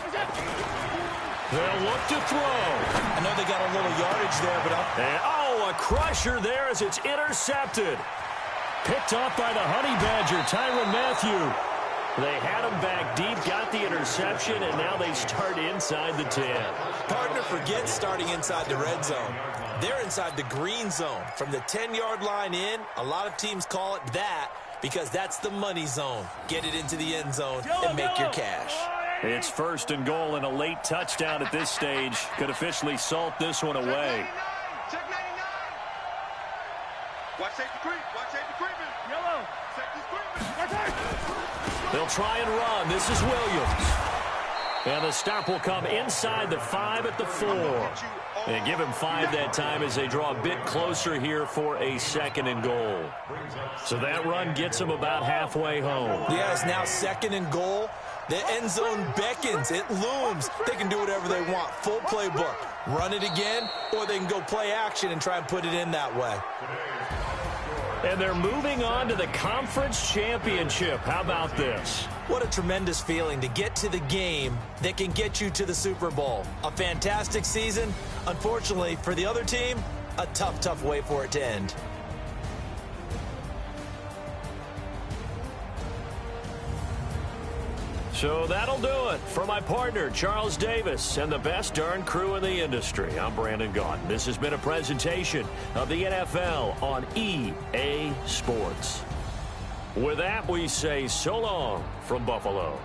They'll look to throw. I know they got a little yardage there, but a crusher there as it's intercepted. Picked off by the Honey Badger, Tyrann Mathieu. They had him back deep, got the interception, and now they start inside the 10. Partner forgets starting inside the red zone. They're inside the green zone. From the 10-yard line in, a lot of teams call it that because that's the money zone. Get it into the end zone and make your cash. It's 1st and goal and a late touchdown at this stage. Could officially salt this one away. Check 99. Watch safety creep. Watch safety creeping. Yellow. Safety's creeping. They'll try and run. This is Williams. And the stop will come inside the 5 at the 4. And give him 5 that time as they draw a bit closer here for a 2nd and goal. So that run gets them about halfway home. Yeah, it's now 2nd and goal. The end zone beckons. It looms. They can do whatever they want. Full playbook. Run it again, or they can go play action and try and put it in that way. And they're moving on to the conference championship. How about this? What a tremendous feeling to get to the game that can get you to the Super Bowl. A fantastic season. Unfortunately, for the other team, a tough, tough way for it to end. So that'll do it for my partner, Charles Davis, and the best darn crew in the industry. I'm Brandon Gaudin. This has been a presentation of the NFL on EA Sports. With that, we say so long from Buffalo.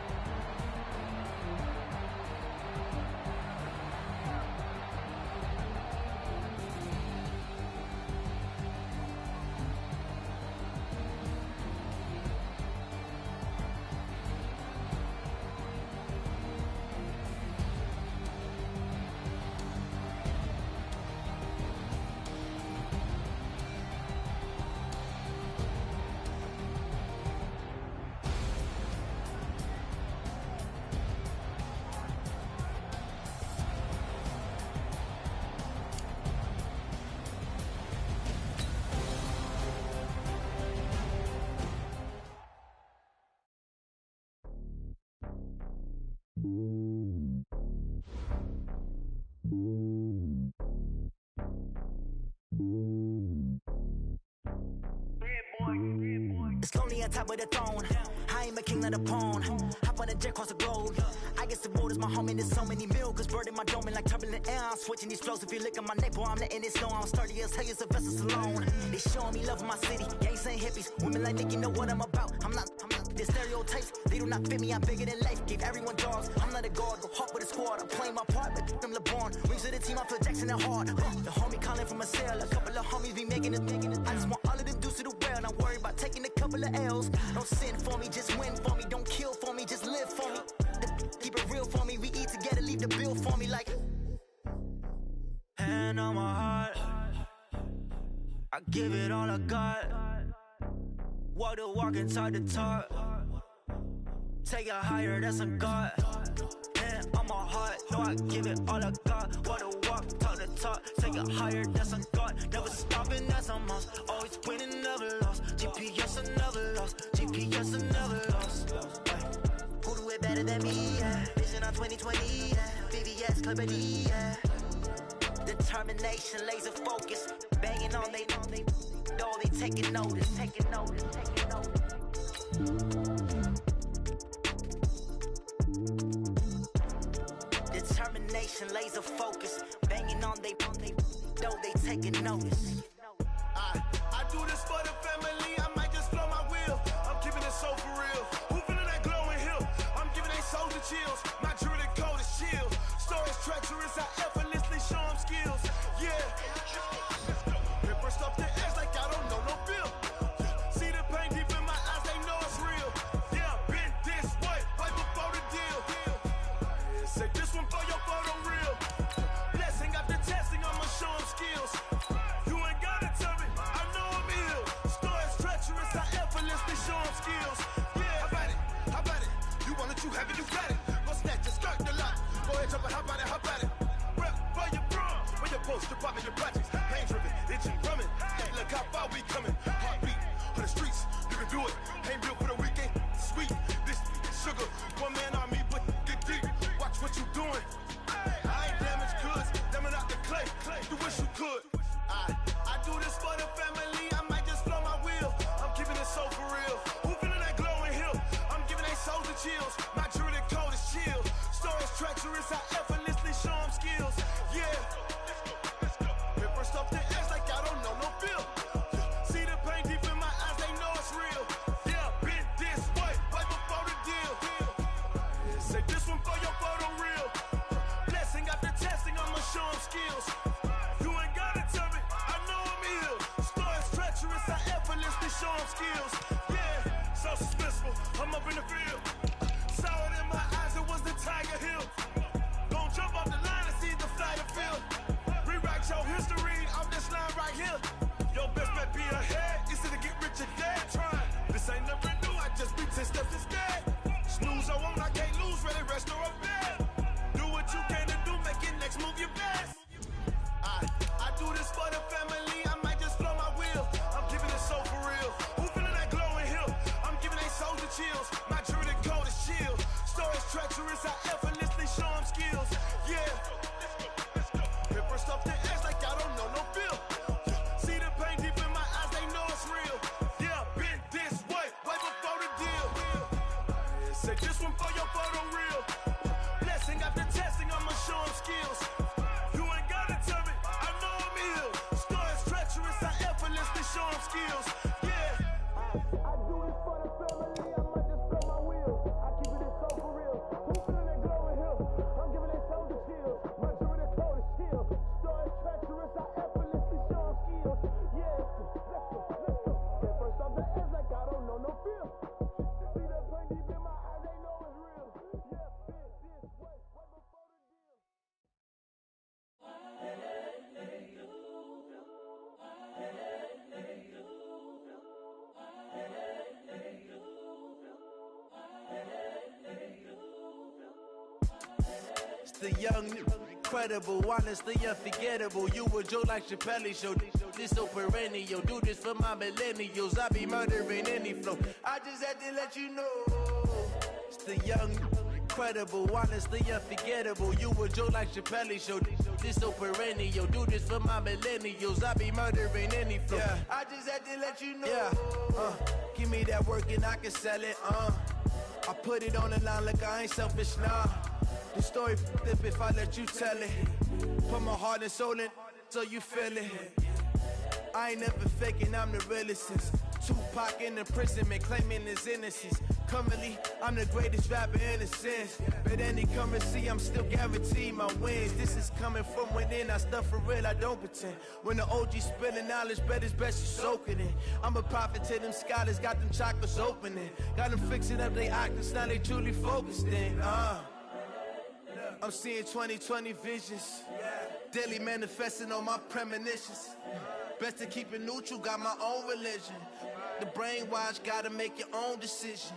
It's lonely on top of the throne. I am a king of the pawn. Hop on a jet across the globe. I guess the road is my home and there's so many milkers burning my dome and like turbulent air. I'm switching these flows. If you look at my neck, boy, I'm letting it snow. I'm sturdy as hell as Sylvester Stallone. They showing me love in my city. Gangs ain't hippies. Women like Nick, you know what I'm about. I'm not the stereotypes. They do not fit me. I'm bigger than life. Give everyone dogs. I'm not a guard. Go hard with a squad. I'm playing my part, but I'm LeBron. Rings to the team. I feel Jackson and hard. The homie calling from a cell. A couple of homies be making it. I just want all of them dudes to the well. Not worry about taking a couple of L's. Don't sin for me, just win for me. Don't kill for me, just live for me. Keep it real for me. We eat together, leave the bill for me like. Hand on my heart, I give it all I got. Walk the walk and talk the talk. take it higher, that's a God. Man, on my heart, know I give it all I got. Wanna walk, talk the talk, take it higher, that's a God. Never stopping, that's a must. Always winning, never lost. GPS, I never lost. GPS, I never lost. Who do it better than me? Yeah. Vision on 2020, yeah. VVS, Clarity, yeah. Determination, laser focus. Banging on they know they taking notice, taking notice, taking notice. Determination, laser focus. Banging on they know they taking notice. I do this for the family, I might just flow my wheel. I'm keeping it so for real. Who feeling that glowing hill? I'm giving they souls the chills. My jewelry code is chill. Stories treacherous, I effortlessly show them skills. Yeah. Paper stuff the edge like I don't know no bill. See the pain deep in my eyes, they know it's real. Yeah, been this way, right before the deal. Say this one for your photo real. Blessing after testing, I'ma show them skills. You ain't gotta tell me, I know I'm ill. Stories treacherous, I effortlessly show them skills. Yeah, how about it? You want it, you have it, you got it. Go snatch your skirt the lot. Go ahead, jump it, how about it? Rep for your bro, when your post, department, your projects. Pain driven, itching, drumming. Hey, look how far we coming. Heartbeat on the streets, you can do it. Ain't built for the weekend, sweet. This sugar, one man army, but get deep. Watch what you doing. I ain't damaged goods, damn out the clay. You wish you could. I do this for the family, I might just flow my wheel. I'm keeping it so for real. Who feeling that glowing hill? I'm giving they souls the chills. My jewelry code is chill. Stories treacherous, I effortlessly show them skills. Yeah. Paper stuff the edge like I don't know no bill. See the pain deep in my eyes, they know it's real. Yeah, been this way, right before the deal. Say this one for your photo real. Blessing after testing, I'ma show them skills. You ain't gotta tell me, I know I'm ill. Stories treacherous, I effortlessly show them skills. Yeah, so suspenseful, I'm up in the field. Saw it in my eyes, it was the Tiger Hill. Don't jump off the line and see the fly the field. Rewrite your history off this line right here. Your best bet be ahead, easy to get rich or dead. Try, this ain't never new, I just be 10 steps instead. Snooze I won't, I can't lose, ready, rest or a bed. Do what you can to do, make it next move your best. I do this for the family, I might just flow my wheel. I'm keeping it so for real. Who feeling that glowing hill? I'm giving they souls the chills. My jewelry code is chill. Stories treacherous, I effortlessly show them skills. Yeah. Paper stuff the edge like I don't know no bill. See the pain deep in my eyes, they know it's real. Yeah, been this way, right before the deal. Say this one for your photo real. Blessing after testing, I'ma show them skills. You ain't gotta tell me, I know I'm ill. Stories treacherous, I effortlessly show them skills. Yeah. I do this for the family, I might just blow my wheel. I keep it so for real. Who feeling that glowing hill? I'm giving they souls the chills. My jewelry code is chill. Stories treacherous, I effortlessly show them skills. Yeah, let's go. Paper stuff the edge like I don't know no feel. See that pain deep in my eyes, they know it's real. Yeah, been this way, right before the deal. It's the young, incredible, honestly unforgettable. You a Joe like Chappelle show. This so perennial. Do this for my millennials. I be murdering any flow. I just had to let you know. It's the young, incredible, honestly unforgettable. You a Joe like Chappelle show. This so perennial. Do this for my millennials. I be murdering any flow. Yeah. I just had to let you know. Yeah. Give me that work and I can sell it. I put it on the line like I ain't selfish, nah. The story flip if I let you tell it. Put my heart and soul in so you feel it. I ain't never faking, I'm the realest since Tupac in imprisonment, claiming his innocence. Currently, I'm the greatest rapper in a sense. But any currency, I'm still guaranteed my wins. This is coming from within, I stuff for real, I don't pretend. When the OG spilling knowledge, bet it's best you soak it in. I'm a prophet to them scholars, got them chakras opening. Got them fixing up they octaves, now they truly focused in. I'm seeing 2020 visions. Daily manifesting on my premonitions. Best to keep it neutral, got my own religion. The brainwash, gotta make your own decision.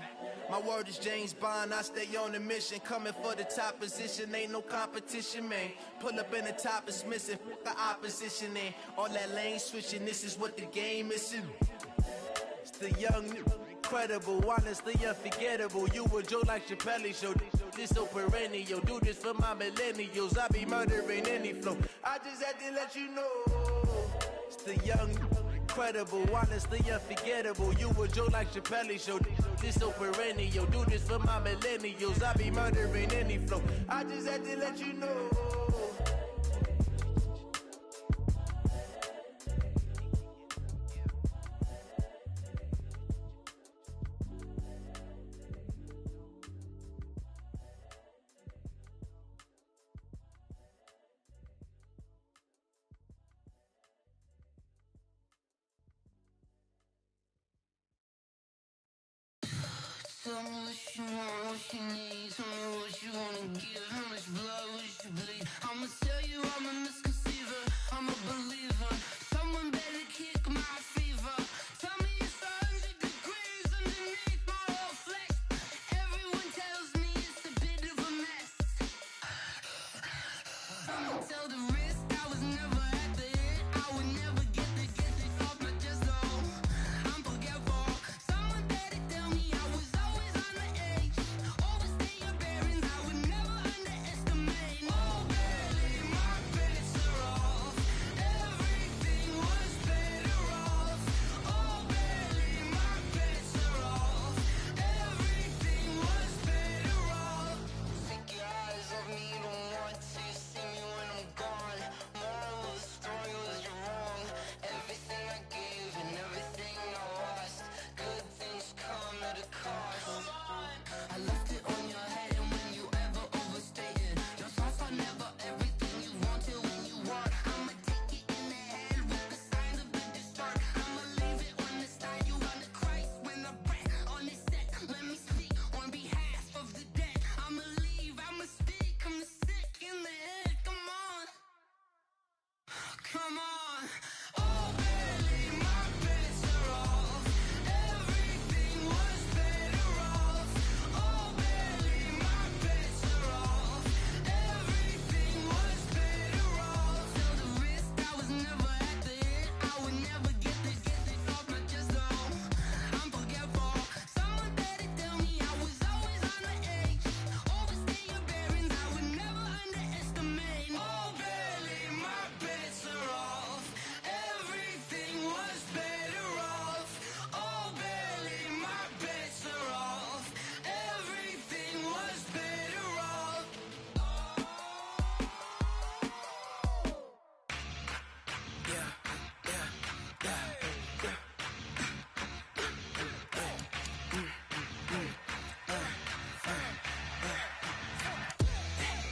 My word is James Bond, I stay on a mission. Coming for the top position, ain't no competition, man. Pull up in the top is missing, the opposition in. All that lane switching, this is what the game is. It's the young, incredible, honestly unforgettable. You a joke like Chappelle show. This so perennial, do this for my millennials. I be murdering any flow. I just had to let you know. It's the young, incredible, honestly unforgettable. You a joke like Chappelle show. This so perennial, do this for my millennials. I be murdering any flow. I just had to let you know. Tell me what you want, what you need. Tell me what you wanna give. How much blood would you bleed? I'ma tell you I'm a misconceiver. I'm a believer. Someone better kick my fever. Tell me it's 100 degrees underneath my whole flesh. Everyone tells me it's a bit of a mess. I'ma tell the risk I was never at the end. I would never get this off my chest though. I'm forgetful. Someone better tell me I was always on the edge. Overstay your bearings, I would never underestimate. Oh, barely my bets are off. Everything was better off. Oh, barely my bets are off. Everything was better off. Take your eyes off me, don't want to see me when I'm gone. Moral of the story was you're wrong. Everything I gave and everything I lost. Good things come at a cost. I left it on your head, and when you ever overstay it, your thoughts are never everything you wanted when you want. I'ma take it in the head with the signs of the distort. I'ma leave it on the side. You on the Christ when I pray on this set. Let me speak on behalf of the dead. I'ma leave, I'ma speak. I'm sick in the head. Come on, come on. Oh, barely my bets are off. Everything was better off. Oh, barely my bets are off. Everything was better off. Till the risk I was never at the end. I would never get this off my chest though. I'm forgetful. Someone better tell me I was always on the edge. Overstay your bearings, I would never underestimate. Oh, barely my bets are off. Everything was better off. Oh, barely my bets are off. Everything was better off.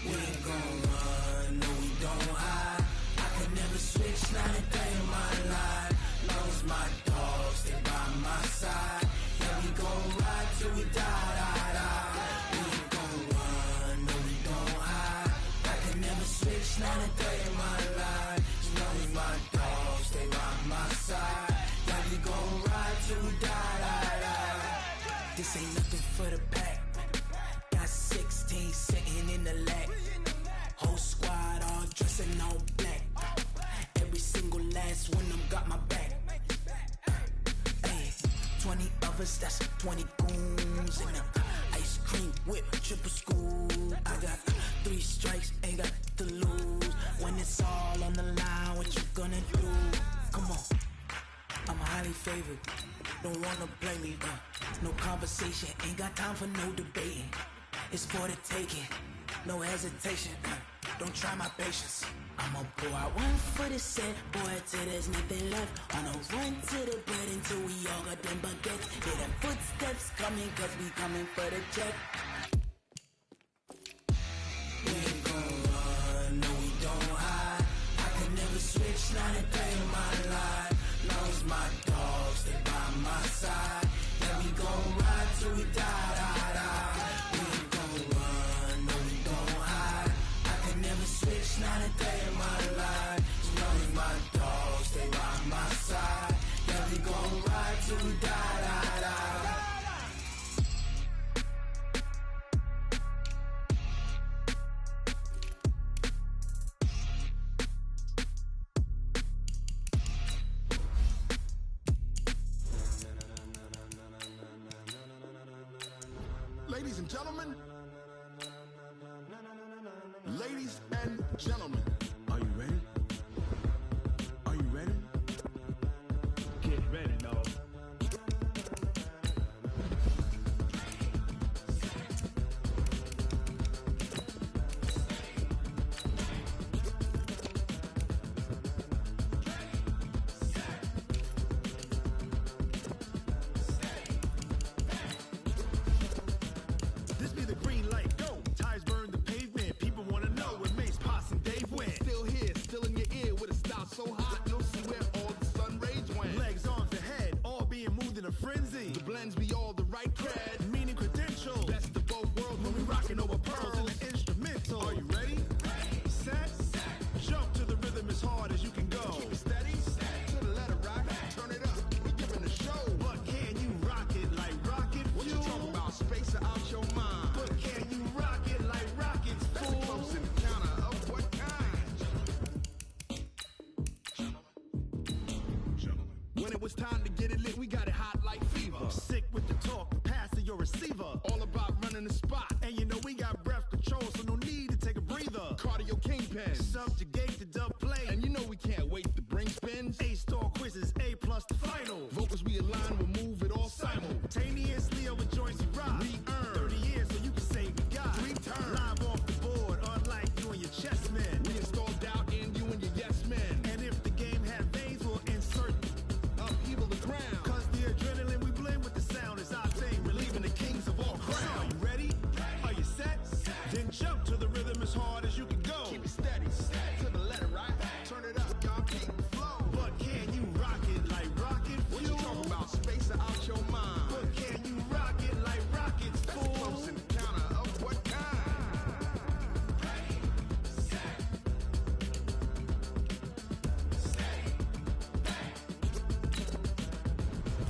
We ain't gon' run, no we don't hide. I could never switch, not a day in my life. Long as my dogs stay by my side. Yeah, we gon' ride till we die, die, die. We ain't gon' run, no we don't hide. I could never switch, not a day in my life. As long as my dogs stay by my side. Yeah, we gon' ride till we die, die, die. This ain't nothing for the pack. Got 16 sitting in the lag. Whole squad all dressing all black. Every single last one of them got my back. Hey, 20 of us, that's 20 goons in the ice cream whip, triple scoop. I got 3 strikes, ain't got to lose. When it's all on the line, what you gonna do? Come on, I'm highly favored. Don't wanna play me, no conversation, ain't got time for no debating. It's for the taking, no hesitation. Don't try my patience. I'ma pour out one for the set, boy, till there's nothing left. On a run to the bread until we all got them baguettes. Hear them footsteps coming, cause we coming for the check. We ain't gon' run, no we don't hide. I could never switch, not a day in my life. Long as my dogs stay by my side. Yeah, we gon' ride till we die, die, die. We ain't gon' run, no we don't hide. I could never switch, not a day in my life. As long as my dogs stay by my side. Yeah, we gon' ride till we die, die, die. Ladies and gentlemen. Ladies and gentlemen. Are you ready? Are you ready? Get ready, dog. This be the green light, go. Tires burn the pavement. People wanna know where Mace, Pops, and Dave went. Still here, still in your ear with a style so hot, you'll see where all the sun rays went. Legs, arms, and head, all being moved in a frenzy. The blends be all the right cred, meaning credentials. Best of both worlds when we rockin' over pearls in the instrumental. Are you ready? Set, jump to the rhythm as hard as you can go. Keep it steady, to the letter rock, turn it up. We giving a show. But can you rock it like rocket fuel? What you talking about? Space or out your mind? But can you rock it like rockets, fool? That's a close encounter of what kind? When it was time to get it lit, we got it hot like fever. Sick with the talk, passing your receiver. All about running the spot. And you know we got breath control, so no need to take a breather. Cardio kingpin, subjugate the dub play. And you know we can't wait to bring spins. A-star quizzes, A+ the final. Vocals we align, we'll move it all simultaneously over joints we rock. We earn 30 years so you can say we got 3 turns. Live off the board, unlike you and your chess men. We install doubt in you and your yes men. And if the game had veins, we'll insert upheaval the ground. Cause the adrenaline we blend with the sound is our thing, relieving the kings of all crowns. Are you ready? Are you set? Then jump to the rhythm as hard as you can go. Keep it steady, to the letter right. Turn it up, y'all keep the flow. But can you rock it like rocket fuel? What you talking about? Space or out your mind? But can you rock it like rockets, fool? That's a close encounter of what kind?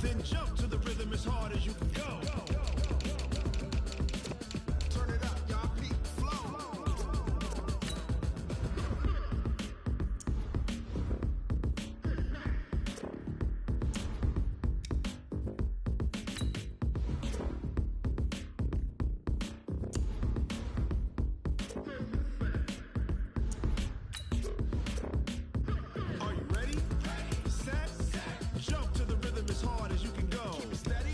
Then jump to the rhythm as hard as you can go. Turn it up, y'all peak flow. Are you ready? Set, jump to the rhythm as hard as you can go. Keep it steady,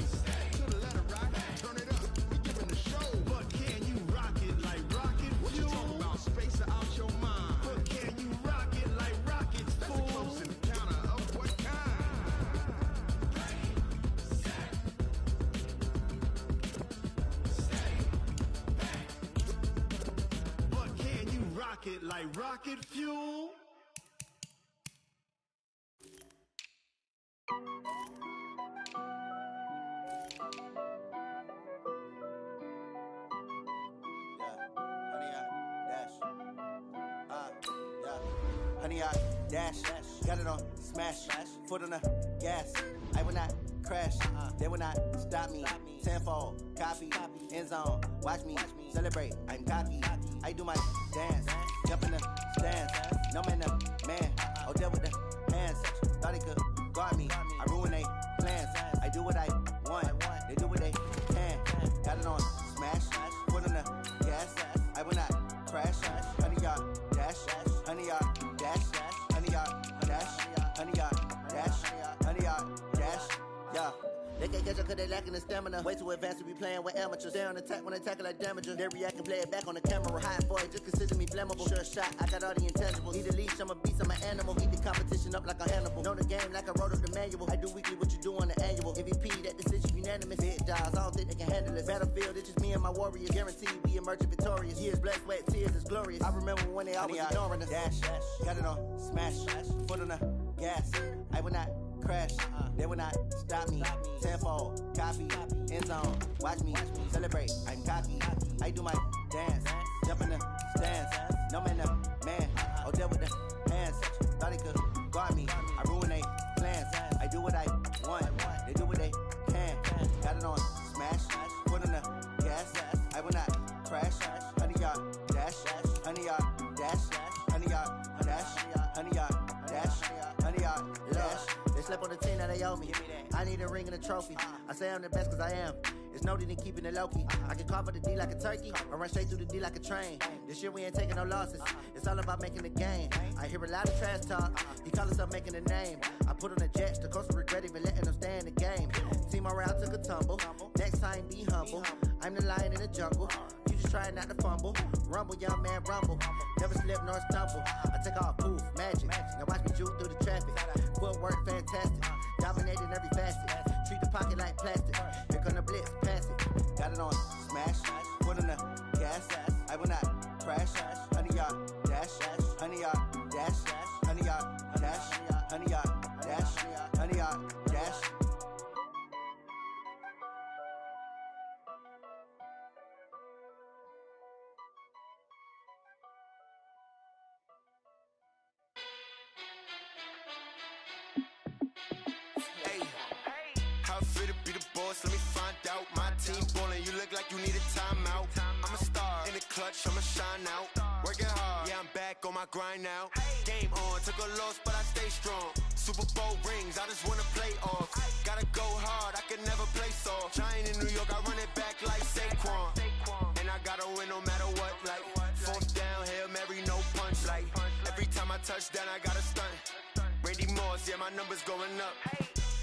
to the letter rock. Turn it up, we giving a show. But can you rock it like rocket fuel? What you talking about? Space or out your mind? But can you rock it like rockets, fool? That's a close encounter of what kind? But can you rock it like rocket fuel? Honey, I dash, got it on smash, foot on the gas. I will not crash, they will not stop me. Tenfold, copy, end zone, watch me celebrate. I'm cocky, I do my dance, jump in the stands. No man, the man, oh deal with the hands. Thought he could guard me, I ruin they plans. I do what I want, they do what they can. Got it on smash, foot on the gas. I will not crash, honey, y'all dash, honey, y'all dash, honey, y'all dash, honey, y'all dash, honey, y'all dash, yeah. They can't catch up cause they lacking the stamina. Way too advanced to be playing with amateurs. They on attack when they tackle like damages. They react and play it back on the camera. Hot boy, just consider me flammable. Sure shot, I got all the intangibles. Need a leash, I'm a beast, I'm an animal. Heat the competition up like a Hannibal. Know the game like I wrote up the manual. I do weekly what you do on the annual. MVP, that decision unanimous. Big dials, I don't think they can handle it. Battlefield, it's just me and my warriors. Guaranteed we emerging victorious. Years, blood, sweat, tears, it's glorious. I remember when they always ignoring us. Dash, got it on smash, foot on the gas. I will not crash, they will not stop me. Tenfold, copy, end zone, watch me celebrate. I'm cocky, I do my dance, jump in the stands. No man, the man, oh deal with the hands. Thought he could guard me, I ruin they plans. I do what I want, they do what they can. Got it on smash, foot on the gas. I will not crash, honey, y'all dash, honey, y'all dash, honey, y'all dash, honey, y'all dash, honey, y'all dash. They slept on the team that they owe me. I need a ring and a trophy. I say I'm the best cause I am. It's noted in keeping it low-key. I can carve up the D like a turkey, or run straight through the D like a train. This year we ain't taking no losses. It's all about making the game. I hear a lot of trash talk. He call himself making a name. I put on the Jets, the coach regret even letting them stay in the game. Team morale took a tumble. Next time, be humble. I'm the lion in the jungle. You just trying not to fumble. Rumble, young man, rumble. Never slip nor stumble. I take off, poof, magic. Now watch me juke through the traffic. Footwork fantastic. Dominating every facet. Treat the pocket like plastic. Here come the blitz, pass it. Got it on smash. Foot on the gas. I will not crash. 100 yard dash. 100 yard dash. 100 yard dash. 100 yard dash. 100 yard dash. How fit to be the boss? Let me find out. My team ballin', you look like you need a timeout. I'm a star in the clutch, I'ma shine out. Working hard, yeah, I'm back on my grind now. Game on, took a loss, but I stay strong. Super Bowl rings, I just wanna play off. Gotta go hard, I can never play soft. Giant in New York, I run it back like Saquon. And I gotta win no matter what, like fourth down, Hail Mary, no punch. Like every time I touch down, I gotta stunt. Randy Moss, yeah, my numbers going up.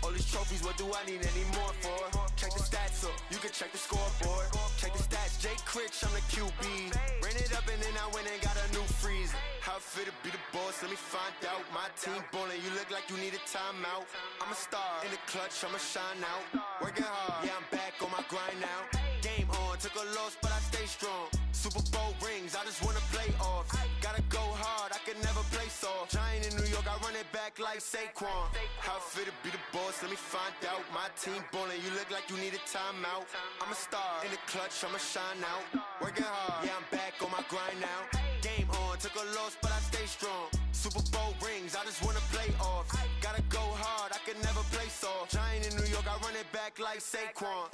All these trophies, what do I need any more for? Check the stats up, you can check the scoreboard. Check the stats, Jay Critch, I'm the QB. Ran it up and then I went and got a new freeze. How fit to be the boss, let me find out. My team ballin', you look like you need a timeout. I'm a star in the clutch, I'ma shine out. Working hard, yeah, I'm back on my grind now. Game on, took a loss, but I stay strong. Super Bowl rings, I just wanna play off. Gotta go hard, I can never play soft. Giant in New York, I run it back like Saquon. How fit to be the boss, let me find out. My team ballin', you look like you need a timeout. I'm a star in the clutch, I'ma shine out. Working hard, yeah, I'm back on my grind now. Game on, took a loss, but I stay strong. Super Bowl rings, I just wanna play off. Gotta go hard, I can never play soft. Giant in New York, I run it back like Saquon.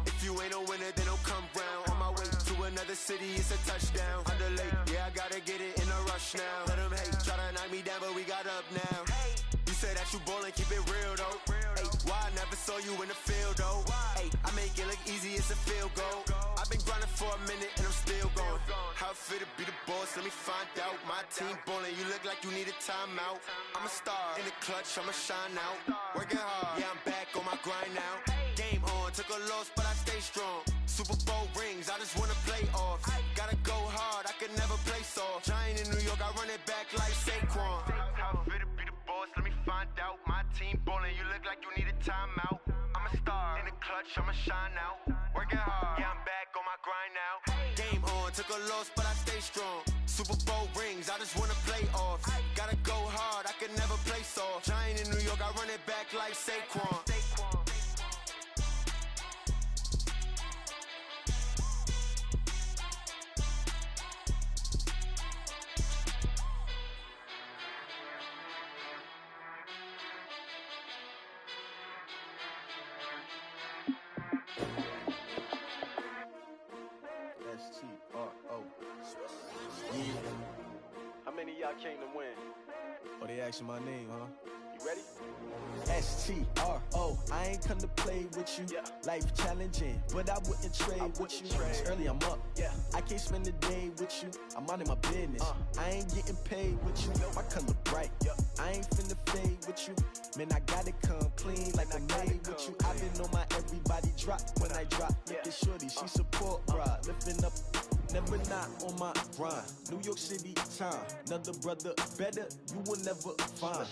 If you ain't a winner, then don't come round. On my way to another city, it's a touchdown. Underlay, yeah, I gotta get it in a rush now. Let them hate, try to knock me down, but we got up now. You say that you ballin', keep it real though. Hey, why I never saw you in the field though? Hey, I make it look easy, it's a field goal. I've been grinding for a minute and I'm still going. How fit to be the boss, let me find out. My team ballin', you look like you need a timeout. I'm a star in the clutch, I'ma shine out. Working hard, yeah, I'm back on my grind now. Game on, took a loss, but I stay strong. Super Bowl rings, I just wanna play off. Gotta go hard, I can never play soft. Giant in New York, I run it back like Saquon. How fit to be the boss, let me find out. My team ballin', you look like you need a timeout. I'm a star in the clutch, I'ma shine out. Working hard, yeah, I'm back on my grind now. Game on, took a loss, but I stay strong. Super Bowl rings, I just wanna play off. Gotta go hard, I can never play soft. Giant in New York, I run it back like Saquon. S-T-R-O. Yeah. How many of y'all came to win? Oh, they asking my name, huh? You ready? S-T-R-O. I ain't come to play with you. Yeah. Life challenging, but I wouldn't trade with you. It's early, I'm up. Yeah. I can't spend the day with you. I'm minding my business. I ain't getting paid with you. My color bright. I ain't finna fade with you. Man, I gotta come clean like I made with you. I've been on my everybody drop when I drop. Look at shorty, she support, bruh. Lifting up, never not on my grind. New York City time. Another brother better, you will never find.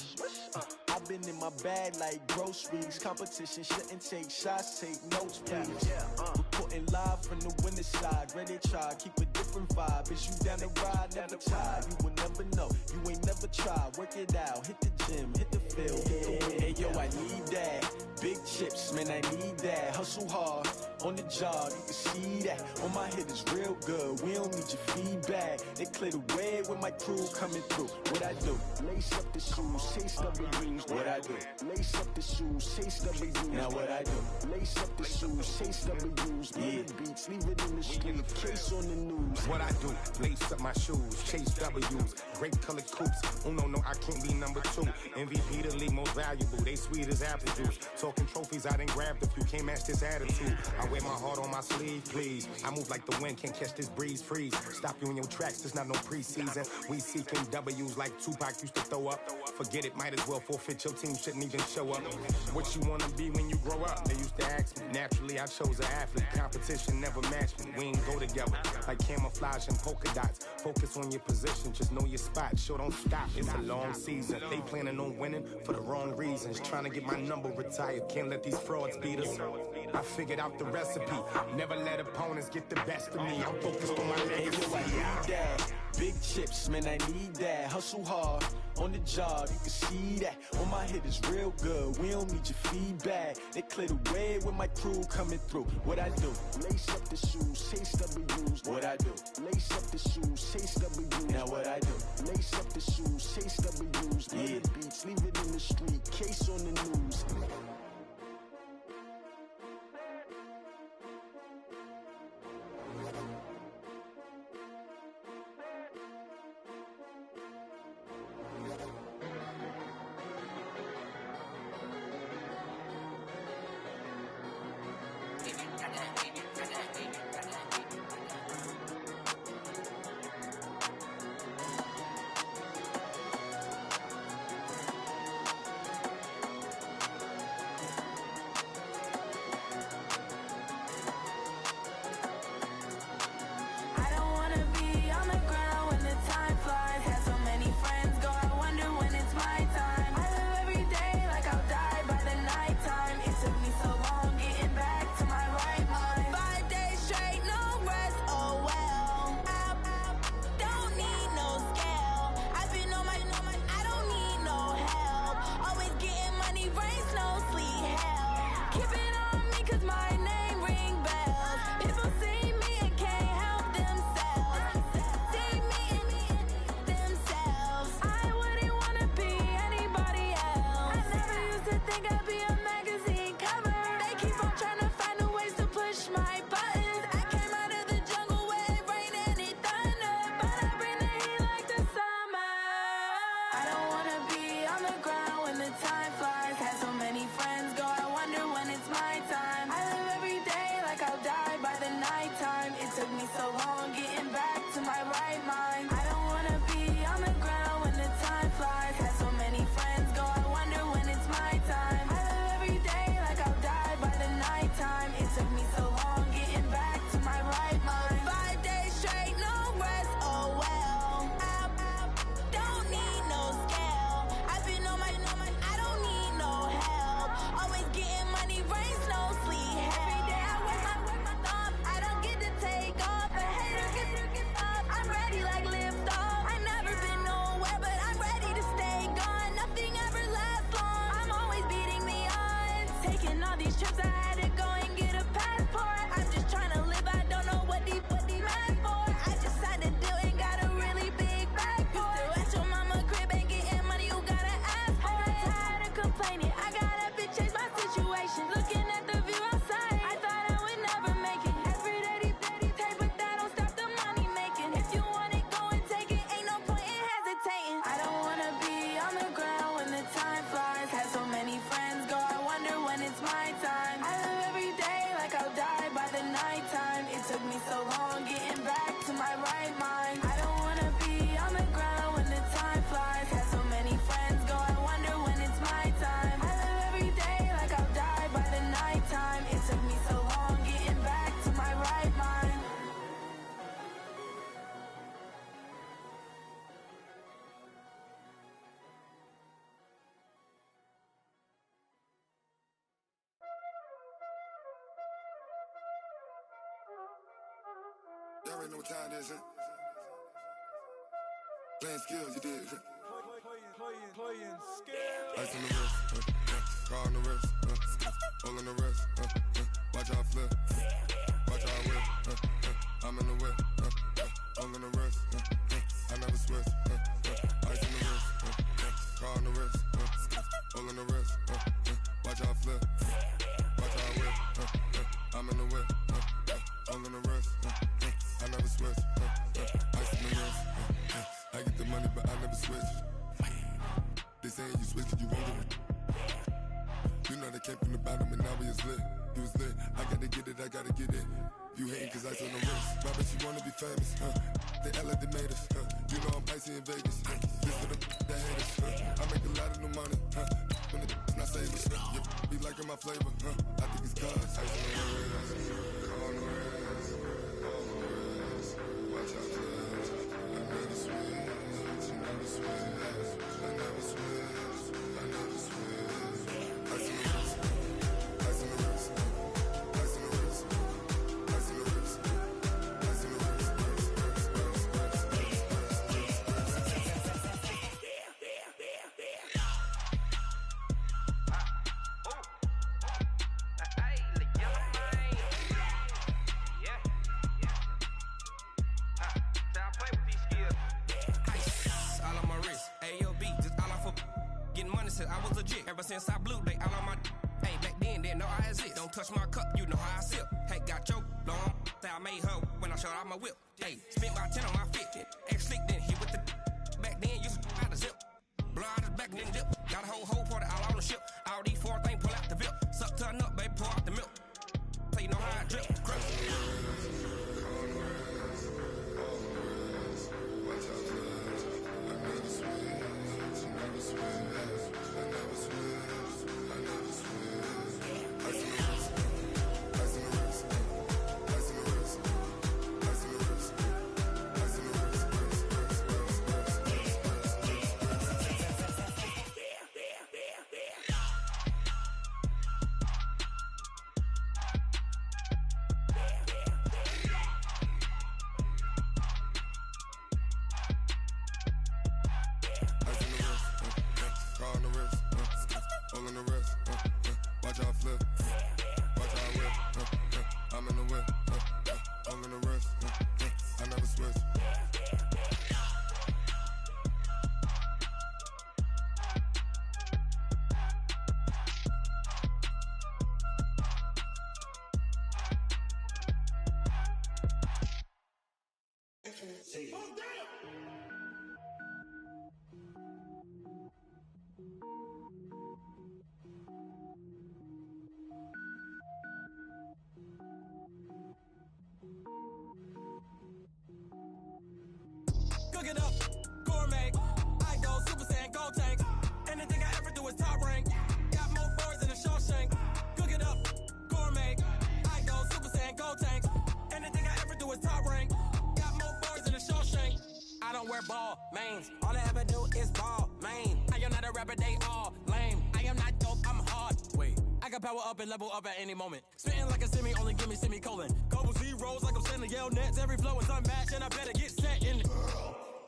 I've been in my bag like groceries. Competition shouldn't take shots, take notes, please. Reporting live from the winning side. Ready to try, keep a different vibe. Is you down the ride, never tired. You will never know, you ain't never tried. Work it out, hit the gym, hit the field, hit the wind. Hey yo, I need that. Big chips, man, I need that. Hustle hard, on the job, you can see that. On my head is real good, we don't need your feedback. They clear the way with my crew coming through. What I do? Lace up the shoes, chase W's. What I do? Lace up the shoes, chase W's. Now what I do? Lace up the shoes, chase W's. Yeah. Beats, leave it in the streets. in the case on the news. What I do, lace up my shoes, chase W's, great colored coops. Oh no, I can't be number 2. MVP the league most valuable, they sweet as apple juice. Talking trophies, I done grabbed a few, can't match this attitude. I wear my heart on my sleeve, please. I move like the wind, can't catch this breeze, freeze. Stop you in your tracks, there's not no preseason. We seeking W's like Tupac used to throw up. Forget it, might as well forfeit, your team shouldn't even show up. What you wanna be when you grow up? They used to ask me. Naturally, I chose an athlete. Competition never matched me. We ain't go together like camouflage and polka dots. Focus on your position, just know your spot. Sure, don't stop, it's a long season. They planning on winning for the wrong reasons. Trying to get my number retired, can't let these frauds beat us. I figured out the recipe. Never let opponents get the best of me. I'm focused on my legacy. Big chips, man, I need that. Hustle hard on the job, you can see that. On my head is real good, we don't need your feedback. They clear the way with my crew coming through. What I do? Lace up the shoes, chase W's. What I do? Lace up the shoes, chase W's. Now what I do? Lace up the shoes, chase W's. Yeah, beats, leave it in the street, case on the news. Y'all already know what time it is, huh? Playing skills, you did. Playing skills. Ice on the wrist, car on the wrist, hole on the wrist, watch how I flip, watch how I whip, I'm in the whip, hole on the wrist, I never switch, ice on the wrist, car on the wrist, hole on the wrist, watch how I flip, watch how I whip, I'm in the whip, hole on the wrist, I never switch. Ice in the wrist. I get the money, but I never switch. They saying you switch, you won't do it. You know they came from the bottom and now we is lit. You was lit. I gotta get it, I gotta get it. You hating cause ice on the wrist. Why bet you wanna be famous? They act like they made us. You know I'm icy in Vegas. This for the that hate us. I make a lot of new money. When the not savers. You be liking my flavor. I think it's cause ice on the wrist. On the wrist. On the wrist. Watch out for this. I never switch. You never switch. I never switch. I never switch. Ice on the wrist. Ice on the wrist. Ice on the wrist. Ice on the wrist. Ice on the wrist. I was legit. Ever since I blew, they all on my hey, back then, didn't know I exist. Don't touch my cup, you know how I sip. Hey, got your long. Say I made her when I showed out my whip. Hey, spent my 10 on my fit. Ex slick, then hit with the back then, used to out the zip. Blow out his back, then dip. Got a whole party all on the ship. All these four things, pull out the VIP. Suck turn up, baby, pour out the milk. So you know how I drip. Crap. Cook it up, gourmet. I go Super Saiyan, gold tank. Anything I ever do is top rank. Got more boards than a Shawshank. Cook it up, gourmet. I go Super Saiyan, gold tank. Anything I ever do is top rank. Got more boards than a Shawshank. I don't wear ball mains. All I ever do is ball main. I am not a rapper, they all lame. I am not dope, I'm hard. Wait, I can power up and level up at any moment. Spitting like a semi, only give me semicolon. Couple zeros like I'm sending yell nets. Every flow is unmatched and I better get set in.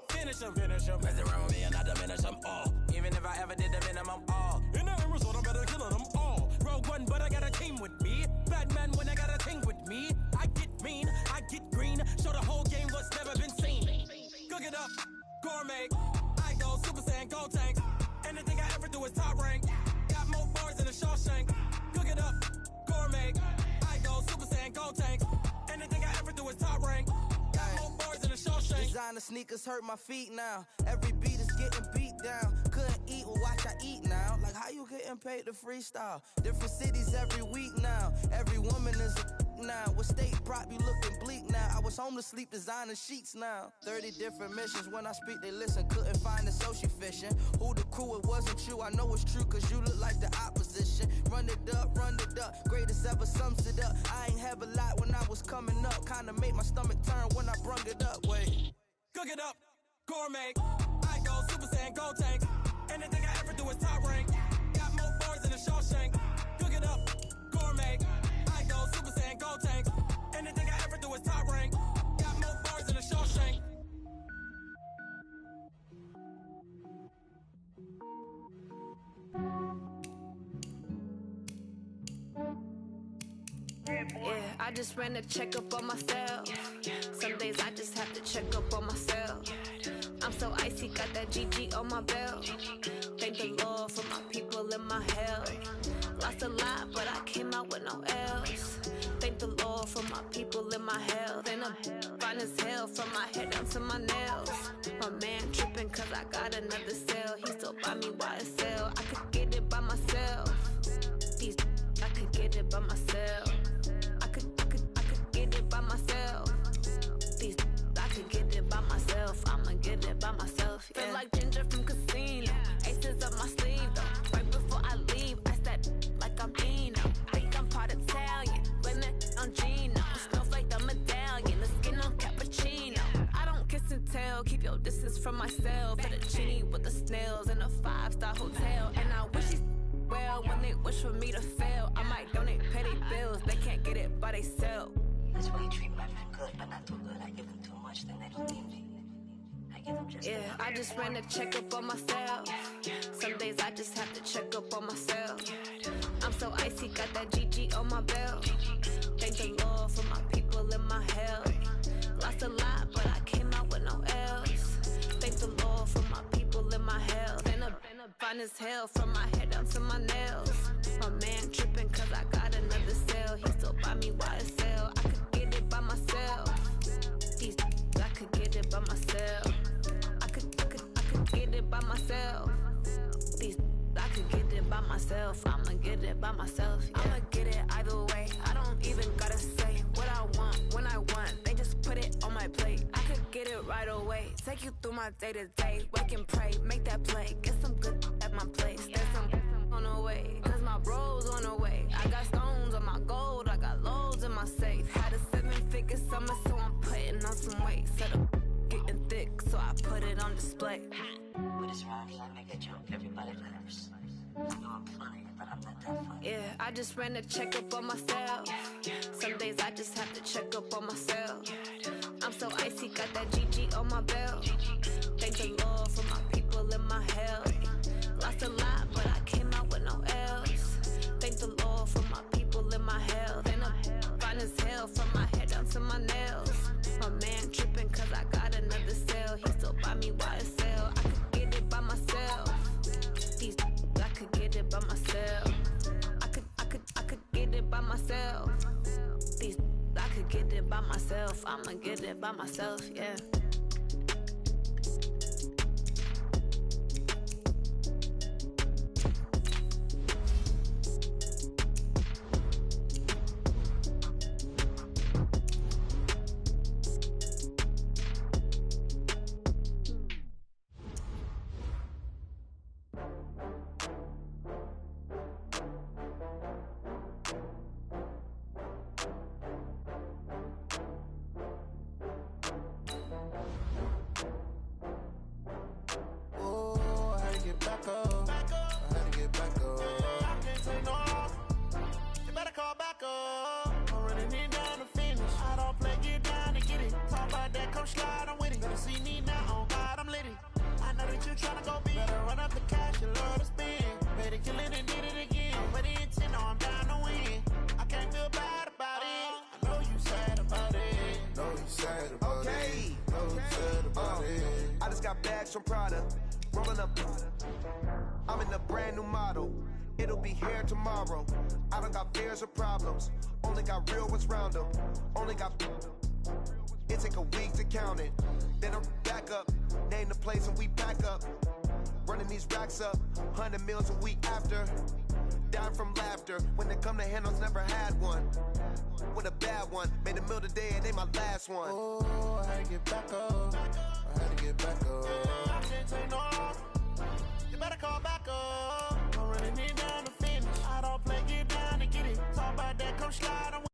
Finish them. Mess around with me and I diminish them all. Even if I ever did the minimum, all. In the end result, I'm better killing them all. Rogue One, but I got a team with me. Batman when I got a team with me. I get mean, I get green. Show the whole game what's never been seen. Cook it up, gourmet. I go Super Saiyan, gold tank. Anything I ever do is top rank. Got more bars than a Shawshank. Cook it up, gourmet. I go Super Saiyan, gold tank. Anything I ever do is top rank. Designer sneakers hurt my feet now. Every beat is getting beat down. Couldn't eat, well watch I eat now. Like how you getting paid to freestyle? Different cities every week now. Every woman is a now. What state prop you looking bleak now? I was home to sleep designing sheets now. 30 different missions. When I speak they listen. Couldn't find it so she fishing. Who the crew, it wasn't you. I know it's true cause you look like the opposition. Run it up. Greatest ever sums it up. I ain't have a lot when I was coming up. Kinda made my stomach turn when I brung it up. Wait. Cook it up, gourmet. I go Super Saiyan, gold tank. Anything I ever do is top rank. Got more bars than a Shawshank. Cook it up, gourmet. I go Super Saiyan, gold tank. Anything I ever do is top rank. Got more bars than a Shawshank. Yeah, I just ran a checkup on myself. Some days I just have to check up on myself. I'm so icy, got that GG on my belt. Thank the Lord for my people and my health. Lost a lot, but I came out with no else. Thank the Lord for my people. people in my hell. Then I'm fine as hell from my head down to my nails. My man tripping cause I got another sale. He still buy me YSL. I could get it by myself. These I could get it by myself. I could get it by myself. These I could get it by myself. I'ma get it by myself. Yeah. Feel like Ginger from Casino. Aces up my sleeve though. Right before I leave, I said like I'm Dino. Think I'm part Italian, blame it on Gino. Snowflake the medallion, the skin on cappuccino. I don't kiss and tell, keep your distance from myself. Fettuccine with the snails in a 5-star hotel. And I wish he's well when they wish for me to fail. I might donate petty bills, they can't get it by themselves. That's why you treat my friend good, but not too good. I give them too much, then they don't need me. I give them just yeah, I just ran a checkup on myself. Some days I just have to check up on myself. I'm so icy, got that GG on my belt. Thank the Lord for my people in my health. Lost a lot, but I came out with no else. Thank the Lord for my people in my health. And I'm fine as hell from my head down to my nails. My man tripping cause I got another sale. He still buy me YSL. I could get it by myself. These I could get it by myself. I could get it by myself. These I could get it by myself. I'ma get it by myself. Yeah. I'ma get it either way. I don't even gotta say what I want when I want. They just put it on my plate. I could get it right away. Take you through my day to day. Wake and pray, make that play. Get some good at my place. There's some on the way, cause my bro's on the way. I got stones on my gold. I got loads in my safe. Had a 7-figure summer, so I'm putting on some weight. Set up getting thick, so I put it on display. With this round, I make a joke, everybody laughs. I know I'm funny, but I'm not that funny. Yeah, I just ran a checkup on myself. Some days I just have to check up on myself. I'm so icy, got that GG on my belt. Thank the Lord for my people in my health. Lost a lot, but I came out with no else. Thank the Lord for my people in my health. And I'm fine as hell from my head down to my nails. My man tripping cause I got another sale. He still buy me YSL. I could get it by myself. These I could get it by myself. I could get it by myself. These I could get it by myself. I'ma get it by myself, yeah. From Prada, rolling up. I'm in a brand new model. It'll be here tomorrow. I don't got fears or problems. Only got real ones round them. Only got. It take a week to count it. Then I'm back up. Name the place and we back up. Running these racks up. 100 meals a week after. Dying from laughter. When it come to handles, never had one. With a bad one. Made a meal today, it ain't my last one. Oh, I had to get back up. I had to get back up. I can't take no loss. You better call back up. I'm running it down to finish. I don't play, get down to get it. Talk about that, come slide, I'm with